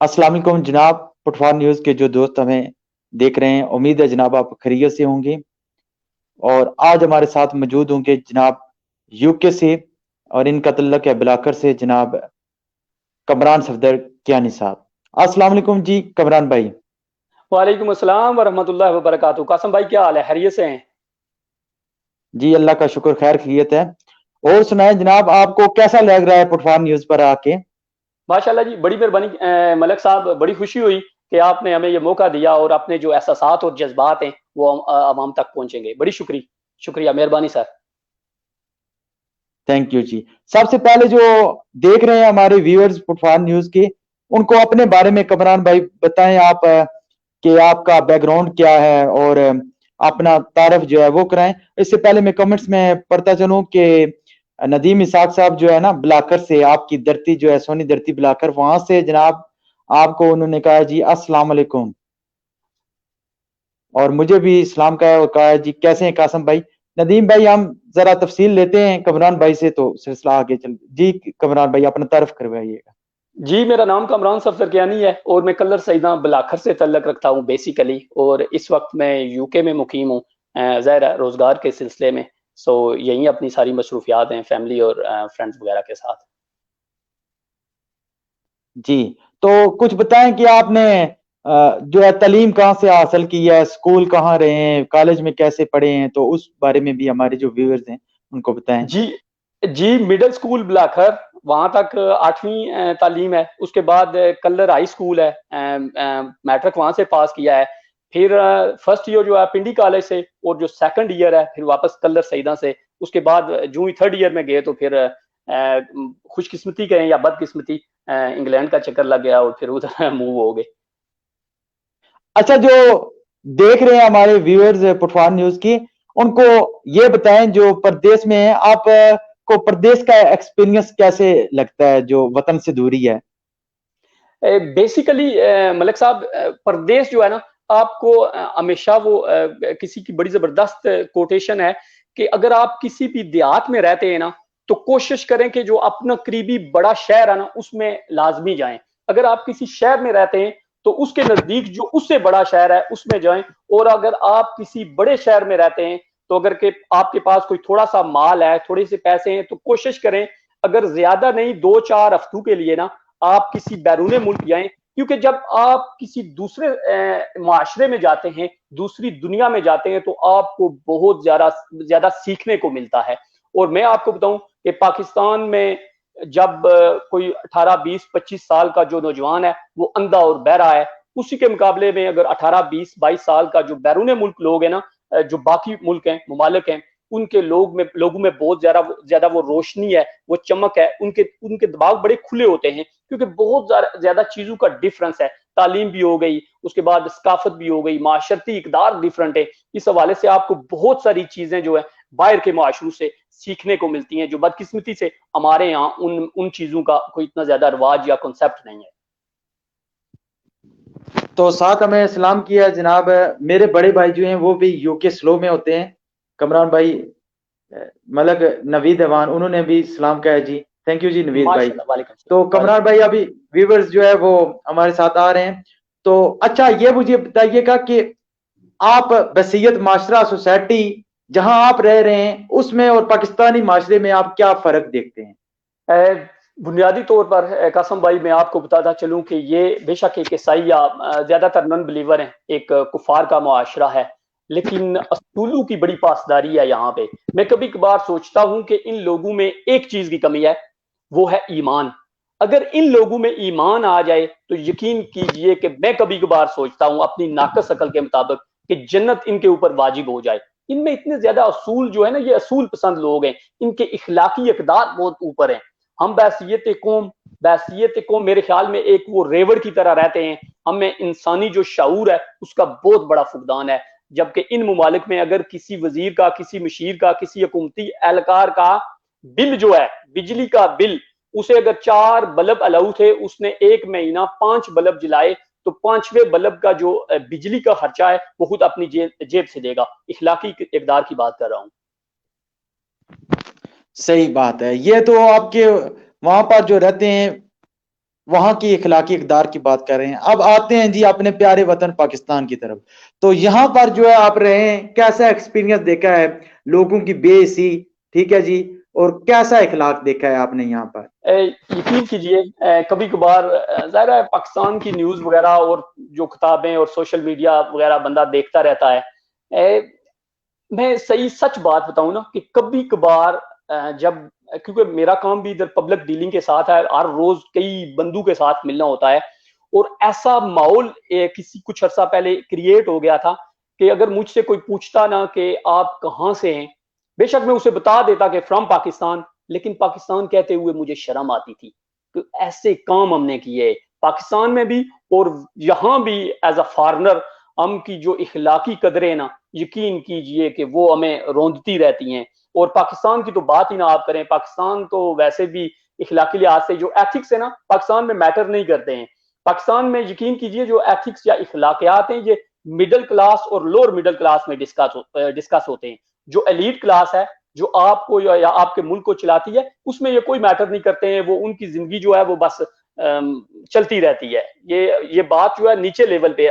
अस्सलाम वालेकुम जनाब। पुटफार न्यूज़ के जो दोस्त हमें देख रहे हैं, उम्मीद है जनाब आप खैरियत से होंगे। और आज हमारे साथ मौजूद होंगे जनाब यूके से, और इनका तल्लक है बिलाकर से, जनाब कमरान सफदर कियानी साहब। अस्सलाम वालेकुम जी कमरान भाई। वालेकुम अस्सलाम वरहमतुल्लाहि वबरकातुहू। कासम भाई क्या हाल है? खैरियत से हैं? जी अल्लाह का शुक्र, खैर खैरियत है। और सुनाए जनाब, आपको कैसा लग रहा है पुटफार न्यूज़ पर आके? माशाल्लाह जी, बड़ी मेहरबानी मलक साहब, बड़ी खुशी हुई कि आपने हमें ये मौका दिया और अपने जो एहसासात और जज्बात हैं वो अवाम तक पहुंचेंगे। बड़ी शुक्रिया, मेहरबानी सर। थैंक यू जी। सबसे पहले जो देख रहे हैं हमारे व्यूअर्स पुटफार न्यूज़ के, उनको अपने बारे में कमरान भाई बताएं आप, कि आपका बैकग्राउंड क्या है, और अपना तारफ जो है वो कराएं। इससे पहले मैं कमेंट्स में पढ़ता चलूं कि नदीम इसाक साहब जो है ना बिलाकर से, आपकी धरती जो है सोनी धरती बिलाकर, वहां से जनाब आपको उन्होंने कहा जी अस्सलाम वालेकुम, और मुझे भी इस्लाम का कहा है जी। कैसे हैं कासम भाई? नदीम भाई, हम जरा तफसील लेते हैं कमरान भाई से, तो सिलसिला आगे चल जी। कमरान भाई अपना तारफ करवाइएगा। जी, मेरा नाम कमरान सफदर कियानी है और मैं कलर सईदा बिलाखर से तल्लक रखता हूँ बेसिकली, और इस वक्त मैं यूके में मुकीम हूँ, ज़ाहिर है रोजगार के सिलसिले में। सो यही अपनी सारी मसरूफियात हैं फैमिली और फ्रेंड्स वगैरह के साथ। जी, तो कुछ बताएं कि आपने जो है तालीम कहाँ से हासिल की है, स्कूल कहाँ रहे हैं, कॉलेज में कैसे पढ़े हैं, तो उस बारे में भी हमारे जो व्यूअर्स हैं उनको बताएं। जी जी, मिडिल स्कूल बिलाखर, वहां तक 8वीं तालीम है। उसके बाद कलर हाई स्कूल है, मैट्रिक वहां से पास किया है। फिर फर्स्ट ईयर जो है पिंडी कॉलेज से, और जो सेकंड ईयर है फिर वापस कलर सईदा से। उसके बाद जो ही थर्ड ईयर में गए तो फिर खुशकिस्मती कहें या बदकिस्मती, इंग्लैंड का चक्कर लग गया और फिर उधर मूव हो गए। अच्छा, जो देख रहे हैं हमारे व्यूअर्स पुटफार न्यूज की, उनको ये बताएं जो परदेश में है, आप को परदेश का एक्सपीरियंस कैसे लगता है जो वतन से दूरी है? बेसिकली मलिक साहब, परदेश जो है ना, आपको हमेशा वो किसी की बड़ी जबरदस्त कोटेशन है कि अगर आप किसी भी देहात में रहते हैं ना, तो कोशिश करें कि जो अपना करीबी बड़ा शहर है ना उसमें लाजमी जाएं। अगर आप किसी शहर में रहते हैं तो उसके नजदीक जो उससे बड़ा शहर है उसमें जाएं। और अगर आप किसी बड़े शहर में रहते हैं तो अगर के आपके पास कोई थोड़ा सा माल है, थोड़े से पैसे हैं, तो कोशिश करें अगर ज्यादा नहीं 2-4 हफ्तों के लिए ना आप किसी बैरूने मुल्क जाएं। क्योंकि जब आप किसी दूसरे माशरे में जाते हैं, दूसरी दुनिया में जाते हैं, तो आपको बहुत ज्यादा ज्यादा सीखने को मिलता है। और मैं आपको बताऊं कि पाकिस्तान में जब कोई 18-20-25 साल का जो नौजवान है वो अंधा और बहरा है, उसी के मुकाबले में अगर 18-20-22 साल का जो बैरून मुल्क लोग हैं ना, जो बाकी मुल्क हैं, ममालिक हैं, उनके लोगों में बहुत ज्यादा ज्यादा वो रोशनी है, वो चमक है, उनके उनके दिमाग बड़े खुले होते हैं, क्योंकि बहुत ज्यादा चीजों का डिफरेंस है। तालीम भी हो गई, उसके बाद सकाफत भी हो गई, माशरती इकदार डिफरेंट है। इस हवाले से आपको बहुत सारी चीजें जो है बाहर के माशरों से सीखने को मिलती हैं, जो बदकिस्मती से हमारे यहाँ उन उन चीजों का कोई इतना ज्यादा रवाज या कॉन्सेप्ट नहीं है। तो साथ हमें सलाम किया जनाब। मेरे बड़े भाई जो हैं वो भी यूके स्लो में होते हैं, कमरान भाई, मलक नवीद अवान, उन्होंने भी सलाम कहा है जी। थैंक यू जी नवीद भाई। माशाल्लाह, वालेकुम तो सलाम, कमरान वालेकुम भाई, अभी व्यूवर्स जो है वो हमारे साथ आ रहे हैं। तो अच्छा, ये मुझे बताइएगा कि आप बसीयत माशरा सोसाइटी जहां आप रह रहे हैं उसमें और पाकिस्तानी माशरे में आप क्या फर्क देखते हैं? बुनियादी तौर पर कासम भाई मैं आपको बताता चलूं कि ये बेशक एक ईसाई या ज्यादातर नॉन बिलीवर हैं, एक कुफार का मुआशरा है, लेकिन असूलों की बड़ी पासदारी है यहाँ पे। मैं कभी कभार सोचता हूं कि इन लोगों में एक चीज की कमी है, वो है ईमान। अगर इन लोगों में ईमान आ जाए तो यकीन कीजिए कि मैं कभी कभार सोचता हूं अपनी नाकस अकल के मुताबिक कि जन्नत इनके ऊपर वाजिब हो जाए। इनमें इतने ज्यादा असूल जो है ना, ये असूल पसंद लोग हैं, इनके इखलाकी अकदार बहुत ऊपर हैं। हम बैसियत कौम मेरे ख्याल में एक वो रेवड़ की तरह रहते हैं। हमें इंसानी जो शऊर है उसका बहुत बड़ा फुकदान है। जबकि इन ममालिक में अगर किसी वजीर का, किसी मशीर का, किसी हुकूमती एहलकार का बिल जो है, बिजली का बिल, उसे अगर 4 बल्ब अलाउ थे, उसने 1 महीना 5 बल्ब जलाए, तो 5वें बल्ब का जो बिजली का खर्चा है वो खुद अपनी जेब से देगा। इखलाकी इकदार की बात कर रहा हूँ। सही बात है। ये तो आपके वहां पर जो रहते हैं वहां की इखलाकी इकदार की बात कर रहे हैं। अब आते हैं जी अपने प्यारे वतन पाकिस्तान की तरफ। तो यहाँ पर जो है आप रहे हैं, कैसा एक्सपीरियंस देखा है लोगों की बेइज्जती, ठीक है जी, और कैसा इखलाक देखा है आपने यहाँ पर? यकीन कीजिए कभी कभार जाहिर है पाकिस्तान की न्यूज वगैरह और जो किताबें और सोशल मीडिया वगैरह बंदा देखता रहता है। मैं सही सच बात बताऊं ना कि कभी कभार जब क्योंकि मेरा काम भी इधर पब्लिक डीलिंग के साथ है, हर रोज कई बंदों के साथ मिलना होता है, और ऐसा माहौल किसी कुछ अर्सा पहले क्रिएट हो गया था कि अगर मुझसे कोई पूछता ना कि आप कहाँ से हैं, बेशक मैं उसे बता देता कि फ्रॉम पाकिस्तान, लेकिन पाकिस्तान कहते हुए मुझे शर्म आती थी। तो ऐसे काम हमने किए पाकिस्तान में भी और यहाँ भी एज अ फॉरनर। हम की जो इखलाकी कदरें ना, यकीन कीजिए कि वो हमें रौंदती रहती हैं। और पाकिस्तान की तो बात ही ना आप करें, पाकिस्तान तो वैसे भी इखलाकी लिहाज से जो एथिक्स है ना पाकिस्तान में मैटर नहीं करते हैं। पाकिस्तान में यकीन कीजिए जो एथिक्स या इखलाकियात हैं ये मिडिल क्लास और लोअर मिडिल क्लास में डिस्कस होते हैं। जो एलीट क्लास है जो आपको या आपके मुल्क को चलाती है उसमें ये कोई मैटर नहीं करते हैं, वो उनकी जिंदगी जो है वो बस चलती रहती है। ये बात जो है नीचे लेवल पे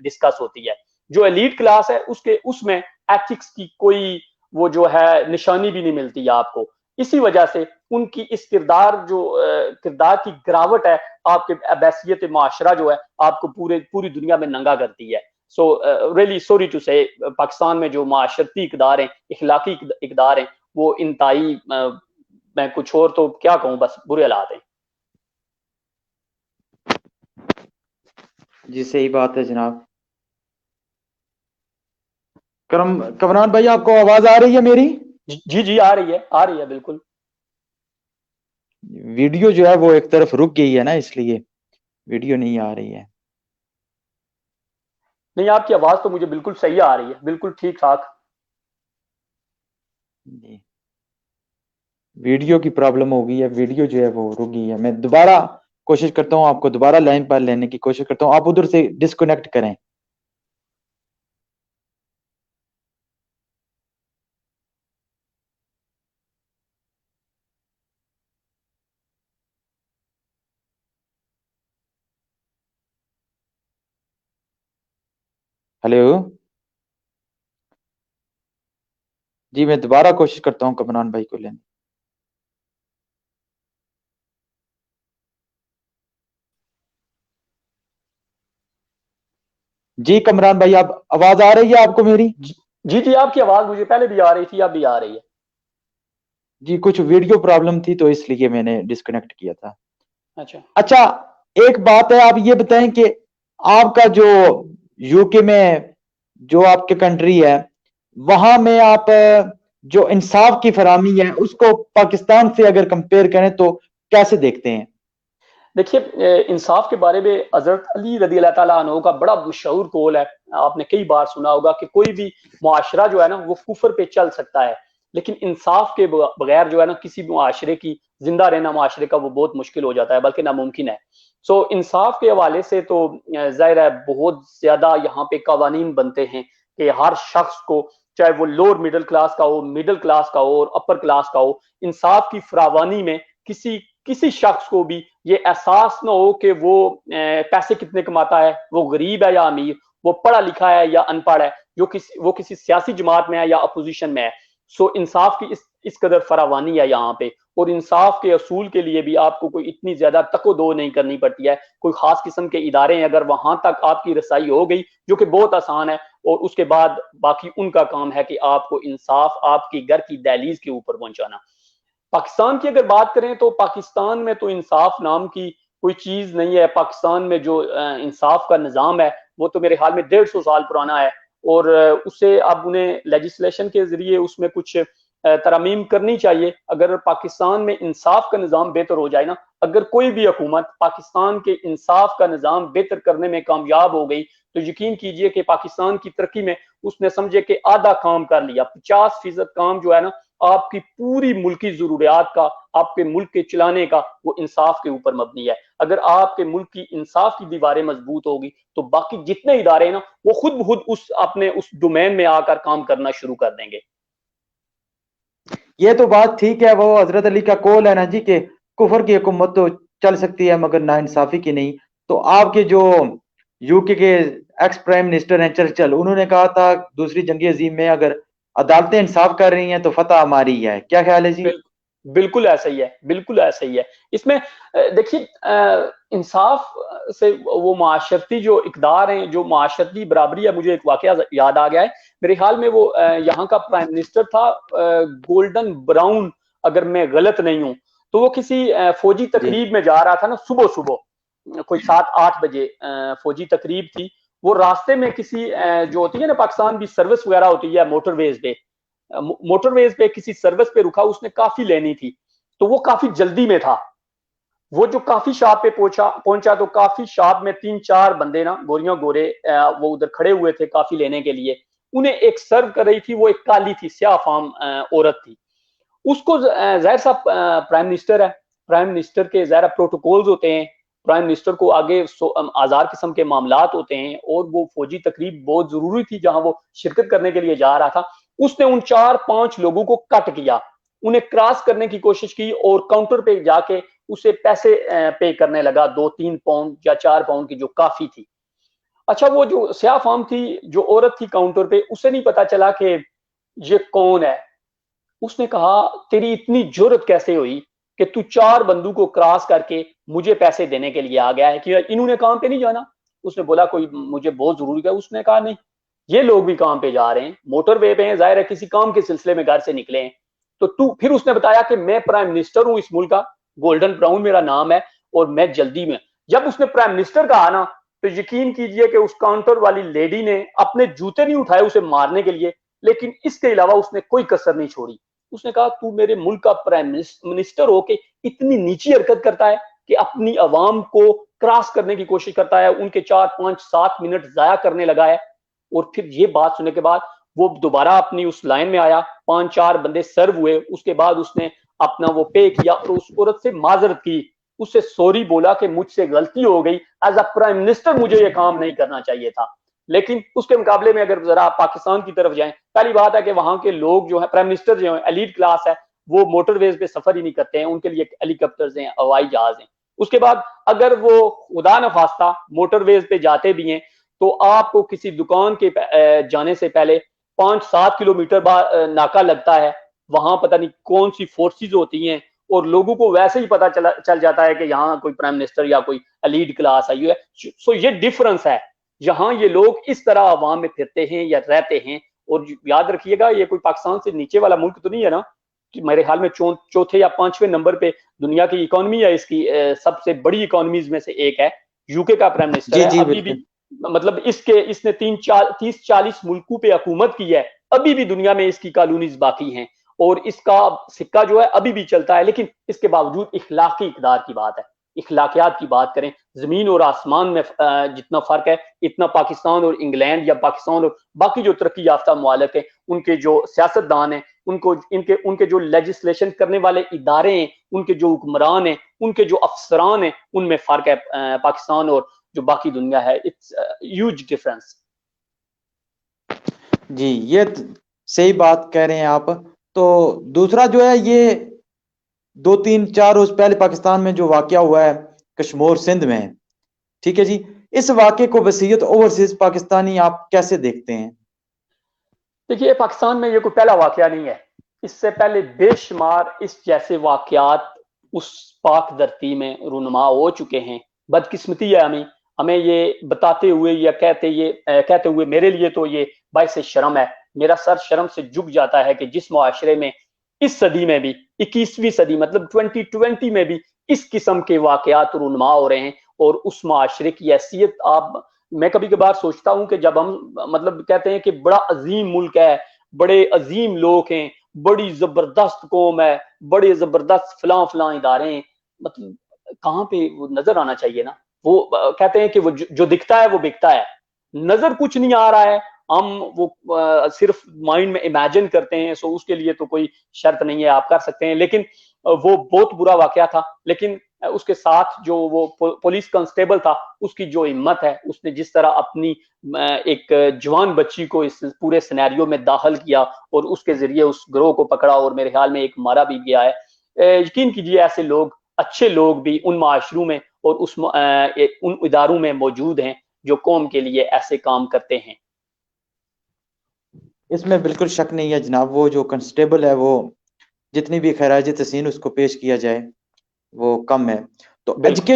डिस्कस होती है। जो एलीट क्लास है उसके उसमें एथिक्स की कोई वो जो है निशानी भी नहीं मिलती है आपको। इसी वजह से उनकी इस किरदार की गिरावट है, आपके बैसियत माशरा जो है आपको पूरी दुनिया में नंगा करती है। सो रियली सॉरी टू से पाकिस्तान में जो माशरती इकदार हैं, इखलाकी इकदार हैं, वो इंतहाई मैं कुछ और तो क्या कहूँ, बस बुरे हालात हैं। जी सही बात है जनाब। कमरान भाई आपको आवाज आ रही है मेरी? जी जी आ रही है बिल्कुल। वीडियो जो है वो एक तरफ रुक गई है ना, इसलिए वीडियो नहीं आ रही है। नहीं, आपकी आवाज तो मुझे बिल्कुल सही आ रही है, बिल्कुल ठीक ठाक। जी वीडियो की प्रॉब्लम हो गई है, वीडियो जो है वो रुक गई है। मैं दोबारा कोशिश करता हूँ, आपको दोबारा लाइन पर लेने की कोशिश करता हूँ, आप उधर से डिस्कनेक्ट करें। हेलो जी, मैं दोबारा कोशिश करता हूँ कमरान भाई को लेने। जी कमरान भाई, आप आवाज आ रही है आपको मेरी? जी जी आपकी आवाज मुझे पहले भी आ रही थी, अब भी आ रही है। जी कुछ वीडियो प्रॉब्लम थी तो इसलिए मैंने डिस्कनेक्ट किया था। अच्छा। अच्छा, एक बात है, आप ये बताएं कि आपका जो यूके में जो आपके कंट्री है, वहां में आप जो इंसाफ की फरामी है उसको पाकिस्तान से अगर कंपेयर करें तो कैसे देखते हैं? देखिए इंसाफ के बारे में हजरत अली रदी अल्लाह ताला अन्हु का बड़ा मशहूर कौल है, आपने कई बार सुना होगा कि कोई भी मुआशरा जो है ना वो कुफर पे चल सकता है, लेकिन इंसाफ के बगैर जो है ना किसी मुआशरे की जिंदा रहना मुआशरे का वो बहुत मुश्किल हो जाता है, बल्कि नामुमकिन है। सो इंसाफ के हवाले से तो जाहिर है बहुत ज्यादा यहाँ पे कवानीन बनते हैं कि हर शख्स को, चाहे वो लोअर मिडिल क्लास का हो, मिडिल क्लास का हो और अपर क्लास का हो, इंसाफ की फरावानी में किसी किसी शख्स को भी ये एहसास ना हो कि वो पैसे कितने कमाता है, वो गरीब है या अमीर, वो पढ़ा लिखा है या अनपढ़ है, वो किसी सियासी जमात में है या अपोजिशन में है। सो इंसाफ की इस कदर फरावानी है यहाँ पे, और इंसाफ के असूल के लिए भी आपको कोई इतनी ज्यादा तको-दो नहीं करनी पड़ती है। कोई खास किस्म के इदारे हैं, अगर वहां तक आपकी रसाई हो गई, जो कि बहुत आसान है, और उसके बाद बाकी उनका काम है कि आपको इंसाफ आपके घर की दहलीज के ऊपर पहुंचाना। पाकिस्तान की अगर बात करें तो पाकिस्तान में तो इंसाफ नाम की कोई चीज नहीं है। पाकिस्तान में जो इंसाफ का निज़ाम है वो तो मेरे ख्याल में 150 साल पुराना है, और उसे अब उन्हें लेजिस्लेशन के जरिए उसमें कुछ तरमीम करनी चाहिए। अगर पाकिस्तान में इंसाफ का निज़ाम बेहतर हो जाए ना, अगर कोई भी हुकूमत पाकिस्तान के इंसाफ का निज़ाम बेहतर करने में कामयाब हो गई, तो यकीन कीजिए कि पाकिस्तान की तरक्की में उसने समझे कि आधा काम कर लिया। 50% काम जो है ना आपकी पूरी मुल्की जरूरियात का, आपके मुल्क के चलाने का, वो इंसाफ के ऊपर मबनी है। अगर आपके मुल्क की इंसाफ की दीवारें मजबूत होगी तो बाकी जितने इदारे हैं ना वो खुद ब खुद उस डोमेन में आकर काम करना शुरू कर देंगे। ये तो बात ठीक है, वो हजरत अली का कौल है ना जी कि कुफर की हुकूमत तो चल सकती है मगर नाइंसाफी की नहीं। तो आपके जो यूके के एक्स प्राइम मिनिस्टर हैं चर्चिल, उन्होंने कहा था दूसरी जंग अजीम में अगर अदालतें इंसाफ कर रही हैं तो फतह हमारी ही है। क्या ख्याल है जी? बिल्कुल ऐसा ही है, बिल्कुल ऐसा ही है। इसमें देखिए, इंसाफ से वो माशरती जो इकदार हैं, जो माशरती बराबरी है, मुझे एक वाकया याद आ गया है। मेरे ख्याल में वो यहाँ का प्राइम मिनिस्टर था गोल्डन ब्राउन, अगर मैं गलत नहीं हूँ। तो वो किसी फौजी जी तकरीब में जा रहा था ना, सुबह सुबह कोई 7-8 बजे फौजी तकरीब थी। वो रास्ते में किसी जो होती है ना पाकिस्तान की सर्विस वगैरह होती है मोटरवेज पे, मोटरवेज पे किसी सर्विस पे रुका, उसने काफी लेनी थी, तो वो काफी जल्दी में था। वो जो काफी शॉप पे पहुंचा तो काफी शॉप में 3-4 बंदे ना, गोरियों गोरे, वो उधर खड़े हुए थे काफी लेने के लिए। उन्हें एक सर्व कर रही थी, वो एक काली थी, स्याह फाम औरत थी। उसको जाहिर साहब प्राइम मिनिस्टर है, प्राइम मिनिस्टर के ज़ाहिर प्रोटोकॉल्स होते हैं, प्राइम मिनिस्टर को आगे आज़ार किस्म के मामलात होते हैं, और वो फौजी तकरीब बहुत जरूरी थी जहां वो शिरकत करने के लिए जा रहा था। उसने उन 4-5 लोगों को कट किया, उन्हें क्रॉस करने की कोशिश की, और काउंटर पे जाके उसे पैसे पे करने लगा, 2-3 पाउंड या 4 पाउंड की, जो काफी थी। अच्छा, वो जो स्याह फाम थी, जो औरत थी काउंटर पे, उसे नहीं पता चला कि ये कौन है। उसने कहा, तेरी इतनी जुर्रत कैसे हुई कि तू 4 बंदूक को क्रॉस करके मुझे पैसे देने के लिए आ गया है, कि इन्होंने काम पे नहीं जाना? उसने बोला, कोई मुझे बहुत जरूरी है। उसने कहा, नहीं, ये लोग भी काम पे जा रहे हैं, मोटर वे पे हैं, जाहिर है किसी काम के सिलसिले में घर से निकले हैं। तो तू, फिर उसने बताया कि मैं प्राइम मिनिस्टर हूं इस मुल्क का, गोल्डन ब्राउन मेरा नाम है, और मैं जल्दी में। जब उसने प्राइम मिनिस्टर कहा ना, तो यकीन कीजिए कि उस काउंटर वाली लेडी ने अपने जूते नहीं उठाए उसे मारने के लिए, लेकिन इसके अलावा उसने कोई कसर नहीं छोड़ी। उसने कहा, तू मेरे मुल्क का प्राइम मिनिस्टर हो के इतनी नीची हरकत करता है कि अपनी आवाम को क्रॉस करने की कोशिश करता है, उनके 4-5-7 मिनट जाया करने लगा है। और फिर ये बात सुनने के बाद वो दोबारा अपनी उस लाइन में आया, 5-4 बंदे सर्व हुए, उसके बाद उसने अपना वो पे किया और उस औरत से माजरत की, उससे सॉरी बोला कि मुझसे गलती हो गई, एज अ प्राइम मिनिस्टर मुझे ये काम नहीं करना चाहिए था। लेकिन उसके मुकाबले में अगर जरा पाकिस्तान की तरफ जाएं, पहली बात है कि वहां के लोग जो है, प्राइम मिनिस्टर जो है, एलीट क्लास है, वो मोटरवेज पे सफर ही नहीं करते हैं, उनके लिए हेलीकॉप्टर्स हैं, हवाई जहाज हैं। उसके बाद अगर वो खुदा न खास्ता मोटरवेज पे जाते भी हैं, तो आपको किसी दुकान के जाने से पहले 5-7 किलोमीटर बाद नाका लगता है, वहां पता नहीं कौन सी फोर्सेज होती हैं, और लोगों को वैसे ही पता चल जाता है कि यहाँ कोई प्राइम मिनिस्टर या कोई एलीट क्लास आई है। सो ये डिफरेंस है, जहां ये लोग इस तरह आवाम में फिरते हैं या रहते हैं। और याद रखिएगा, ये कोई पाकिस्तान से नीचे वाला मुल्क तो नहीं है ना, कि मेरे ख्याल में चौथे या 5वें नंबर पे दुनिया की इकोनॉमी है, इसकी सबसे बड़ी इकोनॉमीज में से एक है। यूके का प्राइम मिनिस्टर जी है, जी अभी भी बिल्कुल। मतलब इसने 30-40 मुल्कों पे हुकूमत की है, अभी भी दुनिया में इसकी कॉलोनीज बाकी हैं, और इसका सिक्का जो है अभी भी चलता है। लेकिन इसके बावजूद इखलाकी इकदार की बात है, इखलाकियात की बात करें, जमीन और आसमान में जितना फर्क है, इतना पाकिस्तान और इंग्लैंड, या पाकिस्तान और बाकी जो तरक्की याफ्ता मुमालिक हैं, उनके जो सियासतदान हैं, उनको उनके जो लेजिस्लेशन करने वाले इदारे हैं, उनके जो हुक्मरान हैं, उनके जो अफसरान हैं, उनमें फर्क है पाकिस्तान और जो बाकी दुनिया है। It's huge difference. जी ये सही बात कह रहे हैं आप। तो दूसरा जो है, ये 2-3-4 रोज पहले पाकिस्तान में जो वाकया हुआ है कश्मीर सिंध में, ठीक है जी, इस वाकये को वसीयत ओवरसीज पाकिस्तानी आप कैसे देखते हैं? देखिए, पाकिस्तान में ये कोई पहला वाकया नहीं है, इससे पहले बेशुमार इस जैसे वाकयात उस पाक धरती में रुनुमा हो चुके हैं। बदकिस्मती है हमें हमें ये बताते हुए या कहते हुए, मेरे लिए तो ये बाइस शर्म है। मेरा सर शर्म से झुक जाता है कि जिस मुआशरे में इस सदी में भी, 21वीं सदी मतलब 2020 में भी इस किस्म के वाकयात रुनुमा हो रहे हैं, और उस मुआशरे की हैसियत आप, मैं कभी कभार सोचता हूं कि जब हम मतलब कहते हैं कि बड़ा अजीम मुल्क है, बड़े अजीम लोग हैं, बड़ी जबरदस्त कौम है, बड़े जबरदस्त फलां फलां इदारे हैं, मतलब कहाँ पे वो नजर आना चाहिए ना। वो कहते हैं कि वो जो दिखता है वो बिकता है, नजर कुछ नहीं आ रहा है, हम वो सिर्फ माइंड में इमेजिन करते हैं। सो उसके लिए तो कोई शर्त नहीं है, आप कर सकते हैं। लेकिन वो बहुत बुरा वाकया था। लेकिन उसके साथ जो वो पुलिस कांस्टेबल था, उसकी जो हिम्मत है, उसने जिस तरह अपनी एक जवान बच्ची को इस पूरे सिनेरियो में दाखिल किया और उसके जरिए उस गिरोह को पकड़ा, और मेरे ख्याल में एक मारा भी गया है। यकीन कीजिए, ऐसे लोग अच्छे लोग भी उन माशरों में और उन इदारों में मौजूद हैं जो कौम के लिए ऐसे काम करते हैं। इसमें बिल्कुल शक नहीं है जनाब, वो जो कांस्टेबल है वो जितनी भी खराज तहसीन उसको पेश किया जाए वो कम है। तो बिल्कुल।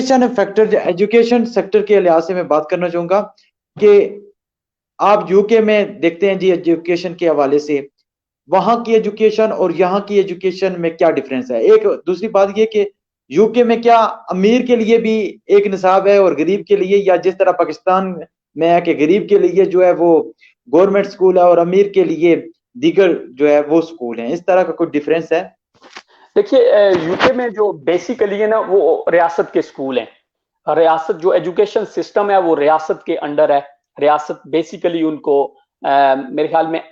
एजुकेशन सेक्टर के लिहाज से मैं बात करना चाहूंगा कि आप यूके में देखते हैं जी, एजुकेशन के हवाले से वहां की एजुकेशन और यहाँ की एजुकेशन में क्या डिफरेंस है। एक दूसरी बात ये कि यूके में क्या अमीर के लिए भी एक निसाब है और गरीब के लिए, या जिस तरह पाकिस्तान में है कि गरीब के लिए जो है वो गवर्नमेंट स्कूल है और अमीर के लिए दीगर जो है वो स्कूल है, इस तरह का कोई डिफरेंस है? देखिए, यूके में जो बेसिकली है ना वो रियासत के स्कूल हैं। रियासत जो एजुकेशन सिस्टम है वो रियासत के अंडर है। रियासत बेसिकली उनको मेरे ख्याल में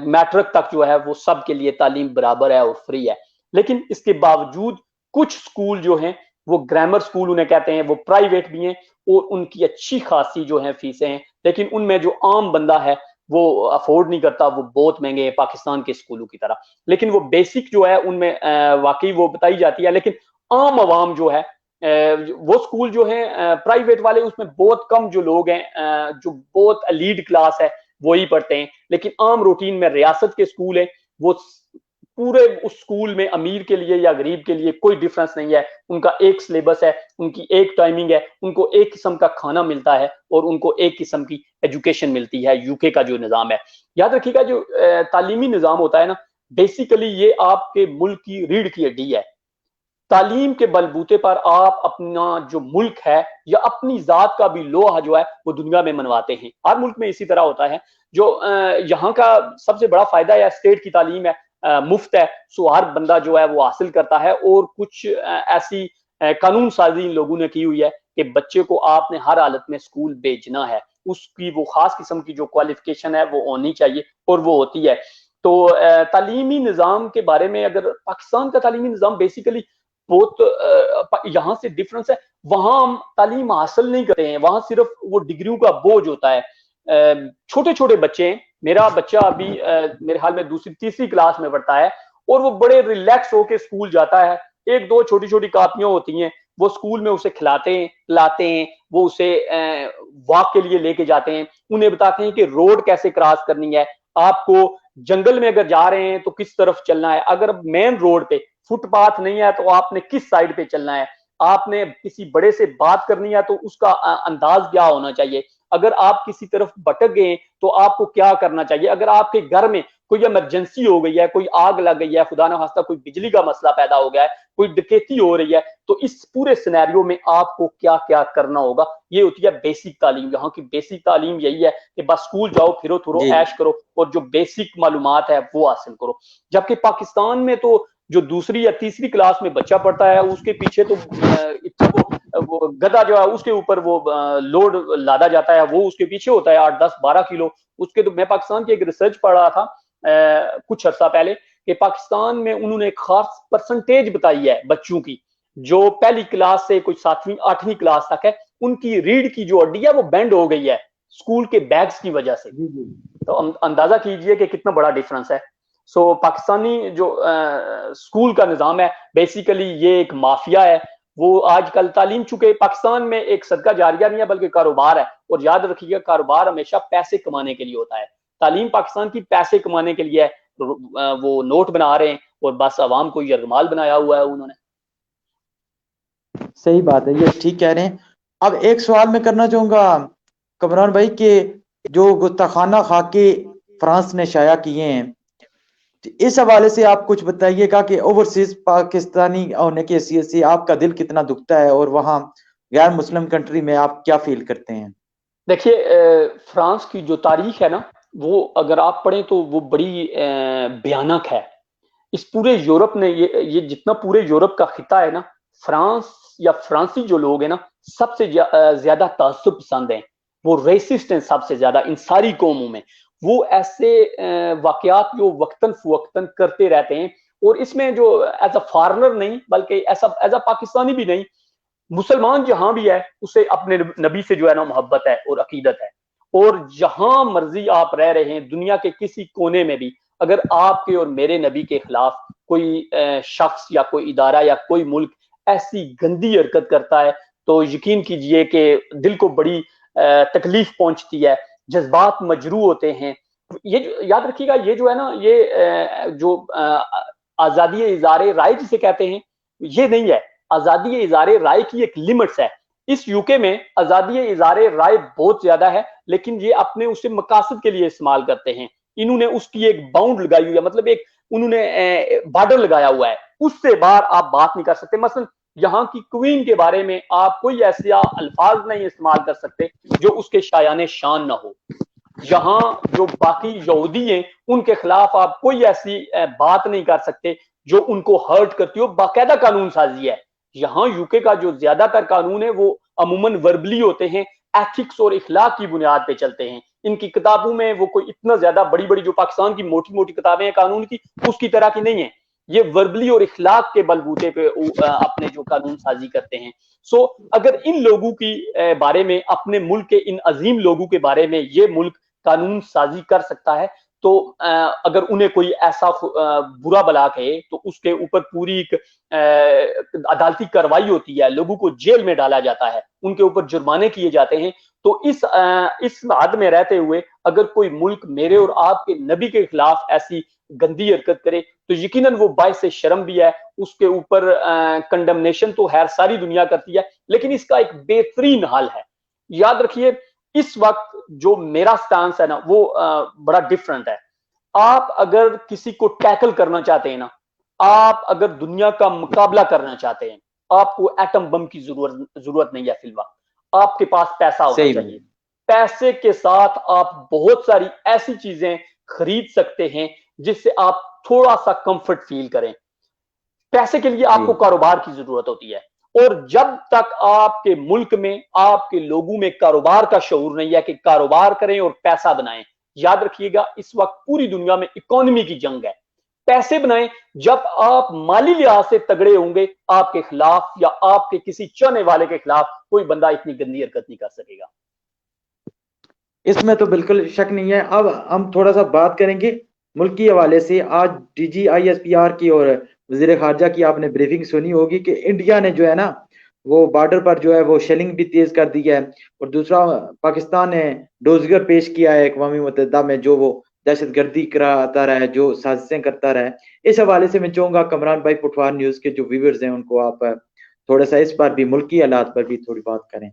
मैट्रिक तक जो है वो सब के लिए तालीम बराबर है और फ्री है। लेकिन इसके बावजूद कुछ स्कूल जो हैं वो ग्रामर स्कूल उन्हें कहते हैं, वो प्राइवेट भी हैं और उनकी अच्छी खासी जो है फीसें हैं, लेकिन उनमें जो आम बंदा है वो अफोर्ड नहीं करता, वो बहुत महंगे हैं पाकिस्तान के स्कूलों की तरह। लेकिन वो बेसिक जो है उनमें वाकई वो बताई जाती है। लेकिन आम आवाम जो है वो स्कूल जो है प्राइवेट वाले, उसमें बहुत कम जो लोग हैं जो बहुत लीड क्लास है वही पढ़ते हैं। लेकिन आम रूटीन में रियासत के स्कूल हैं, वो पूरे उस स्कूल में अमीर के लिए या गरीब के लिए कोई डिफरेंस नहीं है। उनका एक सिलेबस है, उनकी एक टाइमिंग है, उनको एक किस्म का खाना मिलता है और उनको एक किस्म की एजुकेशन मिलती है। यूके का जो निज़ाम है, याद रखिएगा, जो तालीमी निज़ाम होता है ना, बेसिकली ये आपके मुल्क की रीढ़ की हड्डी है। तालीम के बलबूते पर आप अपना जो मुल्क है या अपनी जात का भी लोहा जो है वो दुनिया में मनवाते हैं। हर मुल्क में इसी तरह होता है। जो यहाँ का सबसे बड़ा फायदा है स्टेट की तालीम है, मुफ्त है, सो हर बंदा जो है वो हासिल करता है। और कुछ ऐसी कानून साजी इन लोगों ने की हुई है कि बच्चे को आपने हर हालत में स्कूल भेजना है, उसकी वो खास किस्म की जो क्वालिफिकेशन है वो होनी चाहिए और वो होती है। तो तालीमी निज़ाम के बारे में, अगर पाकिस्तान का तालीमी निज़ाम बेसिकली बहुत यहाँ से डिफरेंस है। वहां हम तालीम हासिल नहीं करते हैं, वहां सिर्फ वो डिग्रियों का बोझ होता है। छोटे छोटे बच्चे हैं, मेरा बच्चा अभी मेरे हाल में दूसरी तीसरी क्लास में पढ़ता है और वो बड़े रिलैक्स होके स्कूल जाता है। एक दो छोटी छोटी कापियां होती हैं, वो स्कूल में उसे खिलाते हैं, पिलाते हैं, वो उसे वॉक के लिए लेके जाते हैं, उन्हें बताते हैं कि रोड कैसे क्रॉस करनी है, आपको जंगल में अगर जा रहे हैं तो किस तरफ चलना है, अगर मेन रोड पे फुटपाथ नहीं है तो आपने किस साइड पे चलना है, आपने किसी बड़े से बात करनी है तो उसका अंदाज क्या होना चाहिए, अगर आप किसी तरफ भटक गए तो आपको क्या करना चाहिए, अगर आपके घर में कोई इमरजेंसी हो गई है, कोई आग लग गई है, खुदा ना खास्ता कोई बिजली का मसला पैदा हो गया है, कोई डकैती हो रही है, तो इस पूरे सिनेरियो में आपको क्या क्या करना होगा। ये होती है बेसिक तालीम। यहाँ की बेसिक तालीम यही है कि बस स्कूल जाओ, फिरो थुरो, जी ऐश करो और जो बेसिक मालूमात है वो हासिल करो। जबकि पाकिस्तान में तो जो दूसरी या तीसरी क्लास में बच्चा पढ़ता है उसके पीछे तो वो गधा जो है उसके ऊपर वो लोड लादा जाता है, वो उसके पीछे होता है 8, 10, 12 किलो उसके। तो मैं पाकिस्तान की एक रिसर्च पढ़ रहा था कुछ अर्सा पहले कि पाकिस्तान में उन्होंने एक खास परसेंटेज बताई है बच्चों की जो पहली क्लास से कोई 7वीं 8वीं क्लास तक है, उनकी रीढ़ की जो हड्डी है वो बेंड हो गई है स्कूल के बैग्स की वजह से। जी जी। तो अंदाजा कीजिए कि कितना बड़ा डिफरेंस है। सो पाकिस्तानी जो स्कूल का निज़ाम है बेसिकली ये एक माफिया है। वो आजकल तालीम, चूंकि पाकिस्तान में एक सदका जारिया नहीं है बल्कि कारोबार है, और याद रखिएगा कारोबार हमेशा पैसे कमाने के लिए होता है। तालीम पाकिस्तान की पैसे कमाने के लिए है। वो नोट बना रहे हैं और बस आवाम को यरगमाल बनाया हुआ है उन्होंने। सही बात है, ये ठीक कह रहे हैं। अब एक सवाल मैं करना चाहूंगा कमरान भाई के, जो गुस्ताखाना खाके फ्रांस ने शाया किए हैं, तो इस हवाले से आप कुछ बताइएगा कि ओवरसीज पाकिस्तानी होने की हैसियत से आपका दिल कितना दुखता है और वहाँ गैर मुस्लिम कंट्री में आप क्या फील करते हैं? देखिए, फ्रांस की जो तारीख है ना, वो अगर आप पढ़ें तो वो बड़ी भयानक है। इस पूरे यूरोप ने ये जितना पूरे यूरोप का खिता है ना, फ्रांस या फ्रांसी जो लोग हैं ना, सबसे ज्यादा तअस्सुब पसंद हैं। वो रेसिस्ट हैं सबसे ज्यादा इन सारी कौमों में। वो ऐसे वाकयात जो वक्तन फवक्तन करते रहते हैं, और इसमें जो एज अ फॉरनर नहीं बल्कि ऐसा एज अ पाकिस्तानी भी नहीं, मुसलमान जहां भी है उसे अपने नबी से जो है ना मोहब्बत है और अकीदत है। और जहां मर्जी आप रह रहे हैं दुनिया के किसी कोने में भी, अगर आपके और मेरे नबी के खिलाफ कोई शख्स या कोई इदारा या कोई मुल्क ऐसी गंदी हरकत करता है तो यकीन कीजिए कि दिल को बड़ी तकलीफ पहुंचती है, जज्बात मजरू होते हैं। ये याद रखिएगा, ये जो है ना, ये जो आजादी इज़ारे राय जिसे कहते हैं, ये नहीं है। आजादी इज़ारे राय की एक लिमिट्स है। इस यूके में आजादी इज़ारे राय बहुत ज्यादा है, लेकिन ये अपने उसे मकासद के लिए इस्तेमाल करते हैं। इन्होंने उसकी एक बाउंड लगाई हुई है, मतलब एक उन्होंने बॉर्डर लगाया हुआ है, उससे बाहर आप बात नहीं कर सकते। मसलन यहाँ की क्वीन के बारे में आप कोई ऐसा अल्फाज नहीं इस्तेमाल कर सकते जो उसके शायाने शान ना हो। यहाँ जो बाकी यहूदी हैं उनके खिलाफ आप कोई ऐसी बात नहीं कर सकते जो उनको हर्ट करती हो। बाकायदा कानून साजी है। यहाँ यूके का जो ज्यादातर कानून है वो अमूमन वर्बली होते हैं, एथिक्स और इखलाक की बुनियाद पे चलते हैं। इनकी किताबों में वो कोई इतना ज्यादा बड़ी बड़ी जो पाकिस्तान की मोटी मोटी किताबें हैं कानून की, उसकी तरह की नहीं है। ये वर्बली और इखलाक के बलबूते पे अपने जो कानून साजी करते हैं। सो अगर इन लोगों की बारे में, अपने मुल्क के इन अजीम लोगों के बारे में ये मुल्क कानून साजी कर सकता है, तो अगर उन्हें कोई ऐसा बुरा भला कहे तो उसके ऊपर पूरी एक अदालती कार्रवाई होती है, लोगों को जेल में डाला जाता है, उनके ऊपर जुर्माने किए जाते हैं। तो इस हद में रहते हुए अगर कोई मुल्क मेरे और आपके नबी के खिलाफ ऐसी गंदी हरकत करे तो यकीनन वो बाइस शर्म भी है। उसके ऊपर कंडमनेशन तो खैर सारी दुनिया करती है, लेकिन इसका एक बेहतरीन हल है। याद रखिए, इस वक्त जो मेरा स्टांस है ना वो बड़ा डिफरेंट है। आप अगर किसी को टैकल करना चाहते हैं ना, आप अगर दुनिया का मुकाबला करना चाहते हैं, आपको एटम बम की जरूरत नहीं है फिलहाल। आपके पास पैसा होना चाहिए। पैसे के साथ आप बहुत सारी ऐसी चीजें खरीद सकते हैं जिससे आप थोड़ा सा कंफर्ट फील करें। पैसे के लिए आपको कारोबार की जरूरत होती है, और जब तक आपके मुल्क में, आपके लोगों में कारोबार का शऊर नहीं है कि कारोबार करें और पैसा बनाएं। याद रखिएगा, इस वक्त पूरी दुनिया में इकोनॉमी की जंग है। पैसे बनाएं। जब आप माली लिहाज से तगड़े होंगे, आपके खिलाफ या आपके किसी चाहने वाले के खिलाफ कोई बंदा इतनी गंदी हरकत नहीं कर सकेगा। इसमें तो बिल्कुल शक नहीं है। अब हम थोड़ा सा बात करेंगे मुल्क के हवाले से। आज DGISPR की और वजीर खारजा की आपने ब्रीफिंग सुनी होगी कि इंडिया ने जो है ना वो बॉर्डर पर जो है वो शेलिंग भी तेज कर दी है। और दूसरा, पाकिस्तान ने डोजियर पेश किया है अक़वाम मुत्तहिदा में, जो वो दहशतगर्दी कराता रहा है, जो साजिशें करता रहा है। इस हवाले से मैं चाहूंगा कमरान भाई, पटवार न्यूज के जो व्यूअर्स हैं उनको आप थोड़ा सा इस पर भी, मुल्की हालात पर भी थोड़ी बात करें।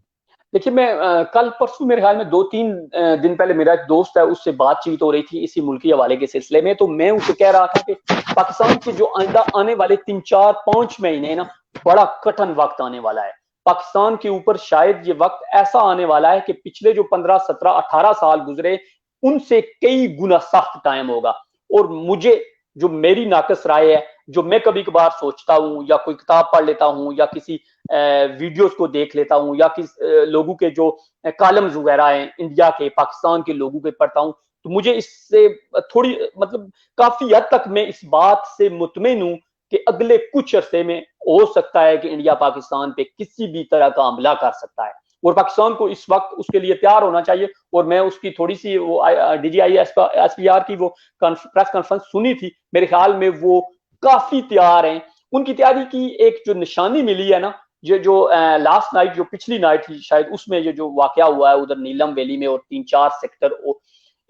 देखिए, मैं कल परसों मेरे ख्याल में 2-3 दिन पहले मेरा एक दोस्त है, उससे बातचीत हो रही थी इसी मुल्की हवाले के सिलसिले में। तो मैं उसे कह रहा था कि पाकिस्तान के जो आइंदा आने वाले 3-4-5 महीने ना, बड़ा कठिन वक्त आने वाला है। पाकिस्तान के ऊपर शायद ये वक्त ऐसा आने वाला है कि पिछले जो 15, 17, 18 साल गुजरे उनसे कई गुना सख्त टाइम होगा। और मुझे, जो मेरी नाकस राय है, जो मैं कभी कभार सोचता हूँ या कोई किताब पढ़ लेता हूँ या किसी वीडियोस को देख लेता हूँ या किस लोगों के जो कॉलम्स वगैरह हैं इंडिया के, पाकिस्तान के लोगों के पढ़ता हूँ, तो मुझे इससे थोड़ी, मतलब काफी हद तक मैं इस बात से मुतमिन हूँ कि अगले कुछ अरसे में हो सकता है कि इंडिया पाकिस्तान पे किसी भी तरह का हमला कर सकता है। और पाकिस्तान को इस वक्त उसके लिए तैयार होना चाहिए। और मैं उसकी थोड़ी सी वो DGISPR की वो प्रेस कॉन्फ्रेंस सुनी थी, मेरे ख्याल में वो काफी तैयार हैं। उनकी तैयारी की एक जो निशानी मिली है ना, ये जो लास्ट नाइट, जो पिछली नाइट थी शायद, उसमें ये जो वाकया हुआ है उधर नीलम वैली में और 3-4 सेक्टर,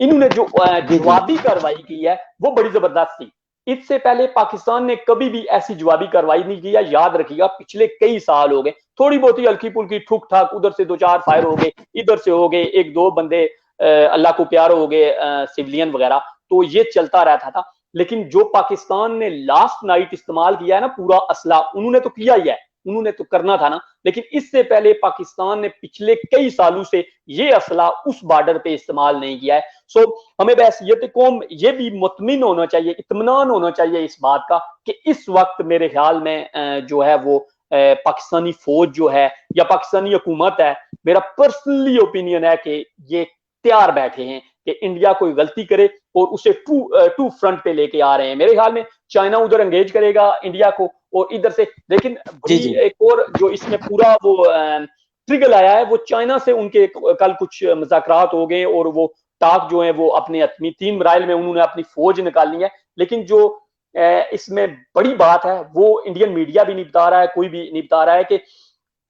इन्होंने जो जवाबी कार्रवाई की है वो बड़ी जबरदस्त थी। इससे पहले पाकिस्तान ने कभी भी ऐसी जवाबी कार्रवाई नहीं की है। याद रखिएगा, पिछले कई साल हो गए, थोड़ी बहुत ही हल्की फुल्की ठुक ठाक, उधर से 2-4 फायर हो गए, इधर से हो गए 1-2 बंदे अल्लाह को प्यार हो गए, सिविलियन वगैरह, तो ये चलता रहता था। लेकिन जो पाकिस्तान ने लास्ट नाइट इस्तेमाल किया है ना पूरा असला, उन्होंने तो किया ही है, उन्होंने तो करना था ना। लेकिन इससे पहले पाकिस्तान ने पिछले कई सालों से ये असला उस बॉर्डर पे इस्तेमाल नहीं किया है। सो हमें बहसीयत कौम ये भी मुतमिन होना चाहिए, इत्मीनान होना चाहिए इस बात का कि इस वक्त मेरे ख्याल में जो है वो पाकिस्तानी फौज जो है या पाकिस्तानी हुकूमत है, मेरा पर्सनली ओपिनियन है कि ये तैयार बैठे हैं कि इंडिया कोई गलती करे और उसे टू फ्रंट पे लेके आ रहे हैं। मेरे ख्याल में चाइना उधर एंगेज करेगा इंडिया को, और इधर से, लेकिन एक और जो इसमें पूरा वो ट्रिगर आया है, वो चाइना से उनके कल कुछ मुज़ाकरात हो गए और वो टाक जो है वो अपने 3 मराइल में उन्होंने अपनी फौज निकालनी है। लेकिन जो इसमें बड़ी बात है, वो इंडियन मीडिया भी नहीं बता रहा है, कोई भी नहीं बता रहा है कि